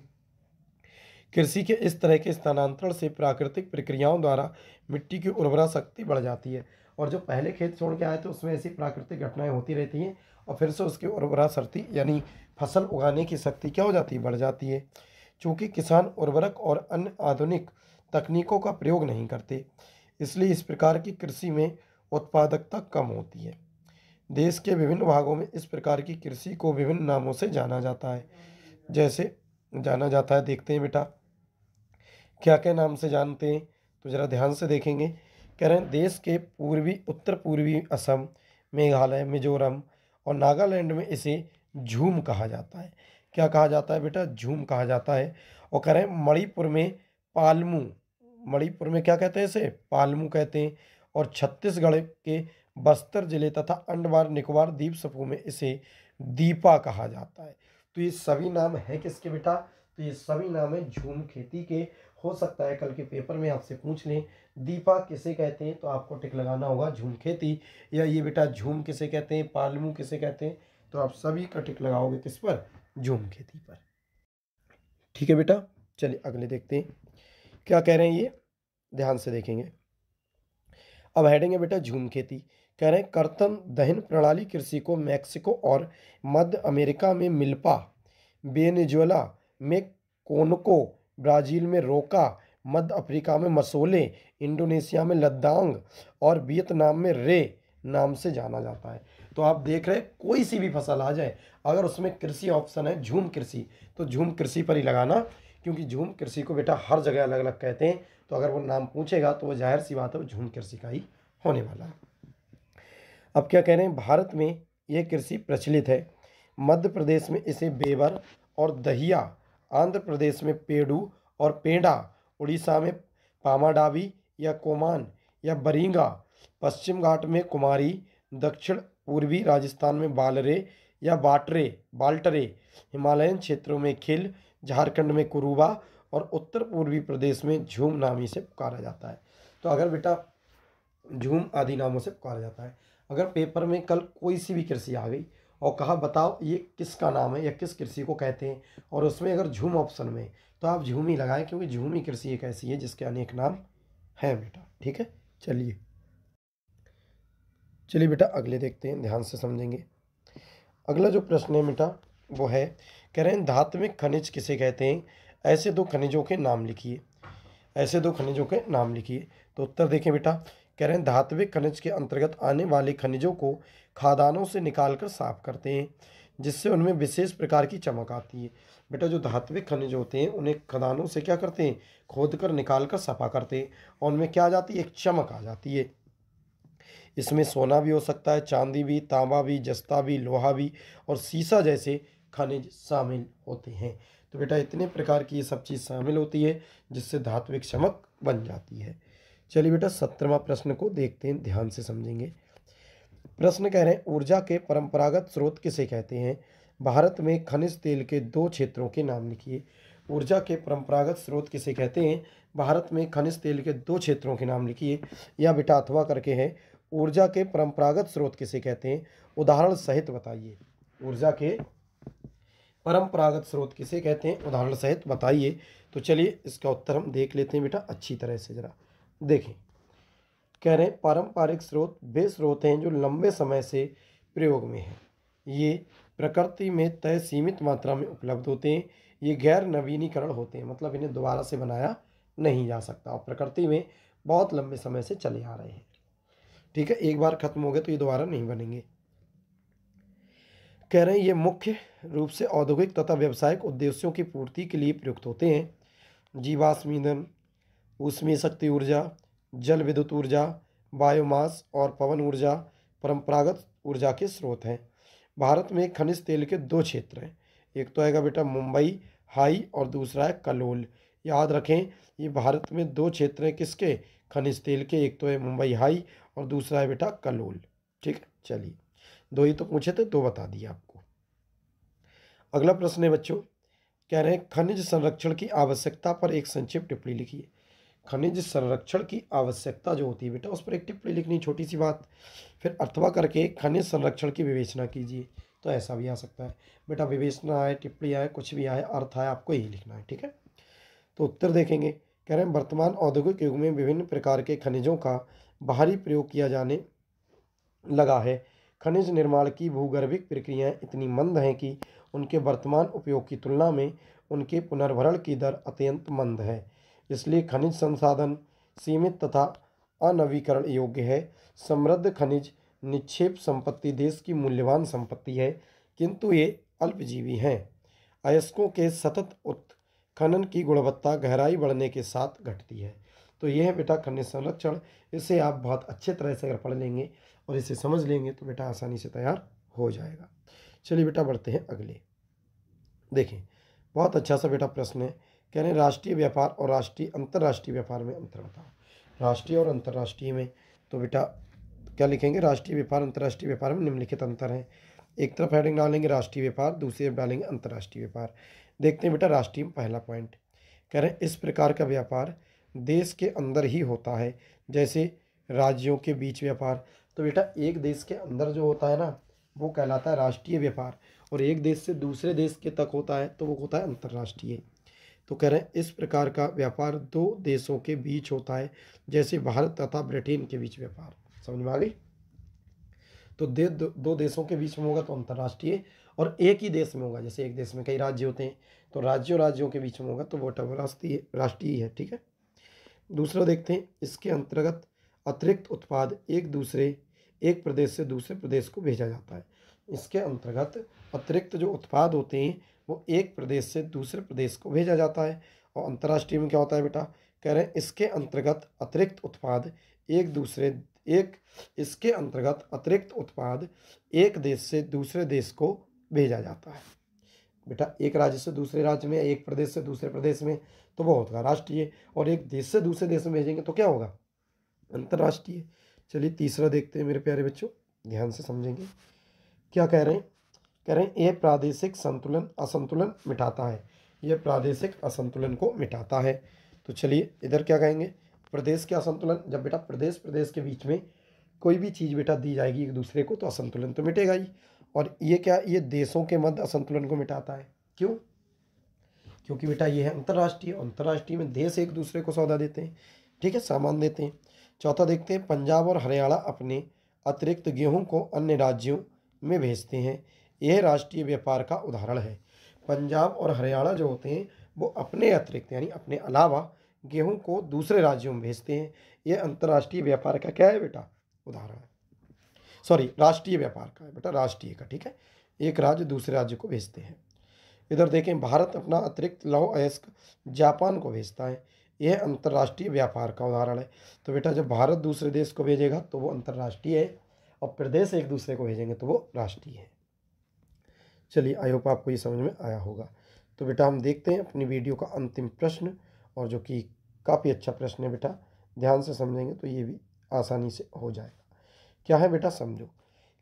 कृषि के इस तरह के स्थानांतरण से प्राकृतिक प्रक्रियाओं द्वारा मिट्टी की उर्वरा शक्ति बढ़ जाती है, और जो पहले खेत छोड़ के आए थे उसमें ऐसी प्राकृतिक घटनाएं होती रहती हैं और फिर से उसकी उर्वरा शक्ति यानी फसल उगाने की शक्ति क्या हो जाती है, बढ़ जाती है। चूँकि किसान उर्वरक और अन्य आधुनिक तकनीकों का प्रयोग नहीं करते, इसलिए इस प्रकार की कृषि में उत्पादकता कम होती है। देश के विभिन्न भागों में इस प्रकार की कृषि को विभिन्न नामों से जाना जाता है। जैसे जाना जाता है, देखते हैं बेटा क्या क्या नाम से जानते हैं, तो जरा ध्यान से देखेंगे। कह रहे हैं देश के पूर्वी उत्तर पूर्वी असम, मेघालय, मिजोरम और नागालैंड में इसे झूम कहा जाता है। क्या कहा जाता है बेटा? झूम कहा जाता है। और कह रहे हैं मणिपुर में पालमू, मणिपुर में क्या कहते हैं इसे? पालमू कहते हैं। और छत्तीसगढ़ के बस्तर जिले तथा अंडमान निकोबार द्वीप समूह में इसे दीपा कहा जाता है। तो ये सभी नाम है किसके बेटा? तो ये सभी नाम है झूम खेती के। हो सकता है कल के पेपर में आपसे पूछ लें दीपा किसे कहते हैं, तो आपको टिक लगाना होगा झूम खेती। या ये बेटा झूम किसे कहते हैं, पालमू किसे कहते हैं, तो आप सभी का टिक लगाओगे किस पर? झूम खेती पर। ठीक है बेटा, चलिए अगले देखते हैं क्या कह रहे हैं, ये ध्यान से देखेंगे। अब हेडिंग है बेटा झूम खेती। कह रहे हैं कर्तन दहन प्रणाली कृषि को मैक्सिको और मध्य अमेरिका में मिल्पा, वेनेजुएला में कोनको, ब्राज़ील में रोका, मध्य अफ्रीका में मसोले, इंडोनेशिया में लद्दांग और वियतनाम में रे नाम से जाना जाता है। तो आप देख रहे हैं कोई सी भी फसल आ जाए, अगर उसमें कृषि ऑप्शन है झूम कृषि, तो झूम कृषि पर ही लगाना, क्योंकि झूम कृषि को बेटा हर जगह अलग अलग कहते हैं। तो अगर वो नाम पूछेगा तो वो जाहिर सी बात है वो झूम कृषि का ही होने वाला है। अब क्या कह रहे हैं, भारत में यह कृषि प्रचलित है। मध्य प्रदेश में इसे बेवर और दहिया, आंध्र प्रदेश में पेड़ू और पेंडा, उड़ीसा में पामाडावी या कोमान या बरिंगा, पश्चिम घाट में कुमारी, दक्षिण पूर्वी राजस्थान में बालरे या बाल्टरे, हिमालयन क्षेत्रों में खिल, झारखंड में कुरुबा और उत्तर पूर्वी प्रदेश में झूम नामी से पुकारा जाता है। तो अगर बेटा झूम आदि नामों से पुकारा जाता है। अगर पेपर में कल कोई सी भी कृषि आ गई और कहा बताओ ये किसका नाम है या किस कृषि को कहते हैं, और उसमें अगर झूम ऑप्शन में, तो आप झूम ही लगाएं, क्योंकि झूमी कृषि एक ऐसी है जिसके अनेक नाम हैं बेटा। ठीक है, चलिए बेटा अगले देखते हैं, ध्यान से समझेंगे। अगला जो प्रश्न है बेटा वो है, कह रहे हैं धात्विक खनिज किसे कहते हैं? ऐसे दो खनिजों के नाम लिखिए। ऐसे दो खनिजों के नाम लिखिए। तो उत्तर देखें बेटा, कह रहे हैं धात्विक खनिज के अंतर्गत आने वाले खनिजों को खादानों से निकालकर साफ करते हैं, जिससे उनमें विशेष प्रकार की चमक आती है। बेटा जो धात्विक खनिज होते हैं उन्हें खदानों से क्या करते हैं? खोद कर निकाल कर सफा करते हैं, और उनमें क्या आ जाती है? एक चमक आ जाती है। इसमें सोना भी हो सकता है, चांदी भी, तांबा भी, जस्ता भी, लोहा भी और सीसा जैसे खनिज शामिल होते हैं। तो बेटा इतने प्रकार की ये सब चीज़ शामिल होती है जिससे धात्विक चमक बन जाती है। चलिए बेटा 17वां प्रश्न को देखते हैं, ध्यान से समझेंगे। प्रश्न कह रहे हैं ऊर्जा के परंपरागत स्रोत किसे कहते हैं? भारत में खनिज तेल के दो क्षेत्रों के नाम लिखिए। ऊर्जा के परंपरागत स्रोत किसे कहते हैं? भारत में खनिज तेल के दो क्षेत्रों के नाम लिखिए। या बेटा अथवा करके है, ऊर्जा के परंपरागत स्रोत किसे कहते हैं? उदाहरण सहित बताइए। ऊर्जा के परंपरागत स्रोत किसे कहते हैं? उदाहरण सहित बताइए। तो चलिए इसका उत्तर हम देख लेते हैं बेटा अच्छी तरह से, जरा देखें। कह रहे हैं पारंपरिक स्रोत वे स्रोत हैं जो लंबे समय से प्रयोग में हैं। ये प्रकृति में तय सीमित मात्रा में उपलब्ध होते हैं। ये गैर नवीनीकरण होते हैं, मतलब इन्हें दोबारा से बनाया नहीं जा सकता, और प्रकृति में बहुत लंबे समय से चले आ रहे हैं। ठीक है, एक बार खत्म हो गए तो ये दोबारा नहीं बनेंगे। कह रहे हैं ये मुख्य रूप से औद्योगिक तथा व्यावसायिक उद्देश्यों की पूर्ति के लिए प्रयुक्त होते हैं। जीवाश्म ईंधन, ऊष्मीय शक्ति ऊर्जा, जल विद्युत ऊर्जा, बायोमास और पवन ऊर्जा परंपरागत ऊर्जा के स्रोत हैं। भारत में खनिज तेल के दो क्षेत्र हैं, एक तो आएगा बेटा मुंबई हाई और दूसरा है कलोल। याद रखें ये भारत में दो क्षेत्र हैं किसके? खनिज तेल के, एक तो है मुंबई हाई और दूसरा है बेटा कलोल। ठीक है, चलिए दो ही तो पूछे थे, दो बता दिए आपको। अगला प्रश्न है बच्चों, कह रहे हैं खनिज संरक्षण की आवश्यकता पर एक संक्षिप्त टिप्पणी लिखिए। खनिज संरक्षण की आवश्यकता जो होती है बेटा उस पर एक टिप्पणी लिखनी, छोटी सी बात। फिर अथवा करके खनिज संरक्षण की विवेचना कीजिए। तो ऐसा भी आ सकता है बेटा, विवेचना आए, टिप्पणी आए, कुछ भी आए, अर्थ आए, आपको यही लिखना है। ठीक है, तो उत्तर देखेंगे। कह रहे हैं वर्तमान औद्योगिक युग में विभिन्न प्रकार के खनिजों का बाहरी प्रयोग किया जाने लगा है। खनिज निर्माण की भूगर्भिक प्रक्रियाएं इतनी मंद हैं कि उनके वर्तमान उपयोग की तुलना में उनके पुनर्भरण की दर अत्यंत मंद है। इसलिए खनिज संसाधन सीमित तथा अनवीकरण योग्य है। समृद्ध खनिज निक्षेप संपत्ति देश की मूल्यवान संपत्ति है, किंतु ये अल्पजीवी हैं। अयस्कों के सतत उत्खनन की गुणवत्ता गहराई बढ़ने के साथ घटती है। तो यह है बेटा खनिज संरक्षण। इसे आप बहुत अच्छे तरह से अगर पढ़ लेंगे और इसे समझ लेंगे तो बेटा आसानी से तैयार हो जाएगा। चलिए बेटा बढ़ते हैं अगले। देखें, बहुत अच्छा सा बेटा प्रश्न है। कह रहे हैं राष्ट्रीय व्यापार और राष्ट्रीय अंतर्राष्ट्रीय व्यापार में अंतर बताओ। राष्ट्रीय और अंतर्राष्ट्रीय में तो बेटा क्या लिखेंगे, राष्ट्रीय व्यापार अंतर्राष्ट्रीय व्यापार में निम्नलिखित अंतर है। एक तरफ हेडिंग डालेंगे राष्ट्रीय व्यापार, दूसरी तरफ डालेंगे अंतर्राष्ट्रीय व्यापार। देखते हैं बेटा राष्ट्रीय में पहला पॉइंट कह रहे हैं इस प्रकार का व्यापार देश के अंदर ही होता है, जैसे राज्यों के बीच व्यापार। तो बेटा एक देश के अंदर जो होता है ना वो कहलाता है राष्ट्रीय व्यापार, और एक देश से दूसरे देश के तक होता है तो वो होता है अंतर्राष्ट्रीय। तो कह रहे हैं इस प्रकार का व्यापार दो देशों के बीच होता है, जैसे भारत तथा ब्रिटेन के बीच व्यापार। समझ में आ गई? तो दो देशों के बीच में होगा तो अंतर्राष्ट्रीय, और एक ही देश में होगा, जैसे एक देश में कई राज्य होते हैं तो राज्यों के बीच में होगा तो वो राष्ट्रीय है। ठीक है। दूसरा देखते हैं, इसके अंतर्गत अतिरिक्त उत्पाद एक प्रदेश से दूसरे प्रदेश को भेजा जाता है। इसके अंतर्गत अतिरिक्त जो उत्पाद होते हैं वो एक प्रदेश से दूसरे प्रदेश को भेजा जाता है। और अंतर्राष्ट्रीय में क्या होता है बेटा, कह रहे हैं इसके अंतर्गत अतिरिक्त उत्पाद एक देश से दूसरे देश को भेजा जाता है। बेटा एक राज्य से दूसरे राज्य में, एक प्रदेश से दूसरे प्रदेश में तो वो होगा राष्ट्रीय, और एक देश से दूसरे देश में भेजेंगे तो क्या होगा, अंतर्राष्ट्रीय। चलिए तीसरा देखते हैं मेरे प्यारे बच्चों, ध्यान से समझेंगे क्या कह रहे हैं। कह रहे हैं यह प्रादेशिक असंतुलन मिटाता है। यह प्रादेशिक असंतुलन को मिटाता है। तो चलिए इधर क्या कहेंगे, प्रदेश के असंतुलन। जब बेटा प्रदेश के बीच में कोई भी चीज़ बेटा दी जाएगी एक दूसरे को तो असंतुलन तो मिटेगा ही। और ये क्या, ये देशों के मध्य असंतुलन को मिटाता है। क्यों? क्योंकि बेटा ये है अंतर्राष्ट्रीय में देश एक दूसरे को सौदा देते हैं, ठीक है, सामान देते हैं। चौथा देखते हैं, पंजाब और हरियाणा अपने अतिरिक्त गेहूं को अन्य राज्यों में भेजते हैं। यह राष्ट्रीय व्यापार का उदाहरण है। पंजाब और हरियाणा जो होते हैं वो अपने अतिरिक्त यानी अपने अलावा गेहूं को दूसरे राज्यों में भेजते हैं। यह अंतर्राष्ट्रीय व्यापार का क्या है बेटा, उदाहरण है। सॉरी, राष्ट्रीय व्यापार का है बेटा, राष्ट्रीय का। ठीक है, एक राज्य दूसरे राज्य को भेजते हैं। इधर देखें, भारत अपना अतिरिक्त लौह अयस्क जापान को भेजता है। यह अंतर्राष्ट्रीय व्यापार का उदाहरण है। तो बेटा जब भारत दूसरे देश को भेजेगा तो वो अंतर्राष्ट्रीय है, और प्रदेश एक दूसरे को भेजेंगे तो वो राष्ट्रीय है। चलिए आई होप आपको ये समझ में आया होगा। तो बेटा हम देखते हैं अपनी वीडियो का अंतिम प्रश्न, और जो कि काफ़ी अच्छा प्रश्न है बेटा, ध्यान से समझेंगे तो ये भी आसानी से हो जाएगा। क्या है बेटा, समझो।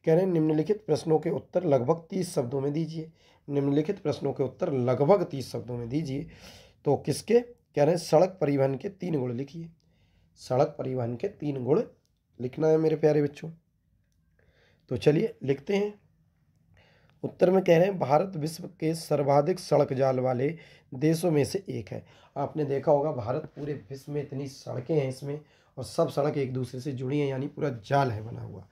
कह रहे हैं निम्नलिखित प्रश्नों के उत्तर लगभग 30 शब्दों में दीजिए। निम्नलिखित प्रश्नों के उत्तर लगभग 30 शब्दों में दीजिए। तो किसके, कह रहे हैं सड़क परिवहन के 3 गुण लिखिए। सड़क परिवहन के 3 गुण लिखना है मेरे प्यारे बच्चों। तो चलिए लिखते हैं। उत्तर में कह रहे हैं भारत विश्व के सर्वाधिक सड़क जाल वाले देशों में से एक है। आपने देखा होगा भारत पूरे विश्व में इतनी सड़कें हैं इसमें, और सब सड़क एक दूसरे से जुड़ी हैं, यानी पूरा जाल है बना हुआ,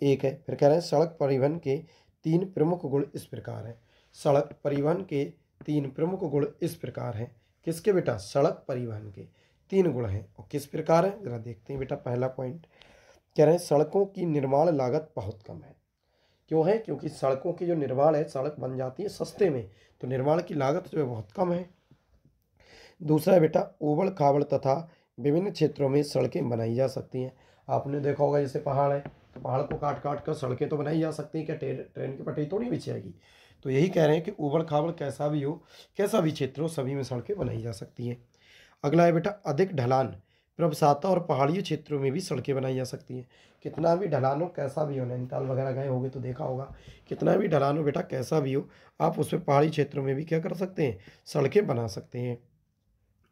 एक है। फिर कह रहे हैं सड़क परिवहन के 3 प्रमुख गुण इस प्रकार हैं। सड़क परिवहन के 3 प्रमुख गुण इस प्रकार हैं। किसके बेटा, सड़क परिवहन के 3 गुण हैं, और किस प्रकार हैं जरा देखते हैं बेटा। पहला पॉइंट कह रहे हैं सड़कों की निर्माण लागत बहुत कम है। क्यों है, क्योंकि सड़कों की जो निर्माण है, सड़क बन जाती है सस्ते में, तो निर्माण की लागत जो है बहुत कम है। दूसरा है बेटा ऊबड़ खाबड़ तथा विभिन्न क्षेत्रों में सड़कें बनाई जा सकती हैं। आपने देखा होगा जैसे पहाड़ है तो पहाड़ को काट काट कर सड़कें तो बनाई जा सकती हैं, क्या ट्रेन की पटरी तो नहीं बिछाएगी। तो यही कह रहे हैं कि ऊबड़ खाबड़ कैसा भी हो, कैसा भी क्षेत्र हो, सभी में सड़कें बनाई जा सकती हैं। अगला है बेटा अधिक ढलान प्रवसाता और पहाड़ी क्षेत्रों में भी सड़कें बनाई जा सकती हैं। कितना भी ढलान हो, कैसा भी हो, नैनीताल वगैरह गए होगे तो देखा होगा, कितना भी ढलान हो बेटा, कैसा भी हो, आप उसमें पहाड़ी क्षेत्रों में भी क्या कर सकते हैं, सड़कें बना सकते हैं।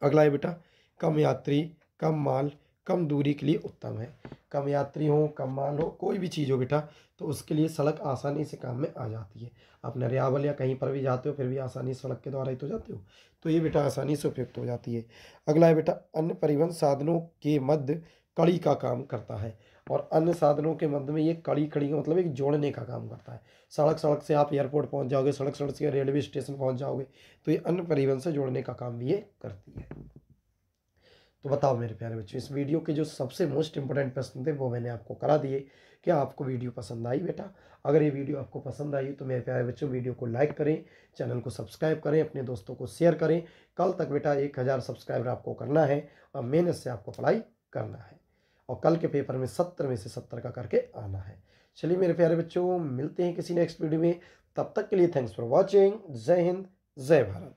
अगला है बेटा कम यात्री कम माल कम दूरी के लिए उत्तम है। कम यात्री हो, कम माल हो, कोई भी चीज़ हो बेटा, तो उसके लिए सड़क आसानी से काम में आ जाती है। आप नरियावल या कहीं पर भी जाते हो फिर भी आसानी सड़क के द्वारा ही तो जाते हो, तो ये बेटा आसानी से उपयुक्त हो जाती है। अगला है बेटा अन्य परिवहन साधनों के मध्य कड़ी का काम करता है। और अन्य साधनों के मध्य में ये कड़ी का मतलब एक जोड़ने का काम करता है। सड़क से आप एयरपोर्ट पहुंच जाओगे, सड़क से रेलवे स्टेशन पहुंच जाओगे, तो ये अन्य परिवहन से जोड़ने का काम भी ये करती है। तो बताओ मेरे प्यारे बच्चों, इस वीडियो के जो सबसे मोस्ट इंपॉर्टेंट प्रश्न थे वो मैंने आपको करा दिए। क्या आपको वीडियो पसंद आई बेटा? अगर ये वीडियो आपको पसंद आई तो मेरे प्यारे बच्चों वीडियो को लाइक करें, चैनल को सब्सक्राइब करें, अपने दोस्तों को शेयर करें। कल तक बेटा 1000 सब्सक्राइबर आपको करना है और मेहनत से आपको पढ़ाई करना है और कल के पेपर में 70 में से 70 का करके आना है। चलिए मेरे प्यारे बच्चों, मिलते हैं किसी नेक्स्ट वीडियो में। तब तक के लिए थैंक्स फॉर वॉचिंग। जय हिंद, जय भारत।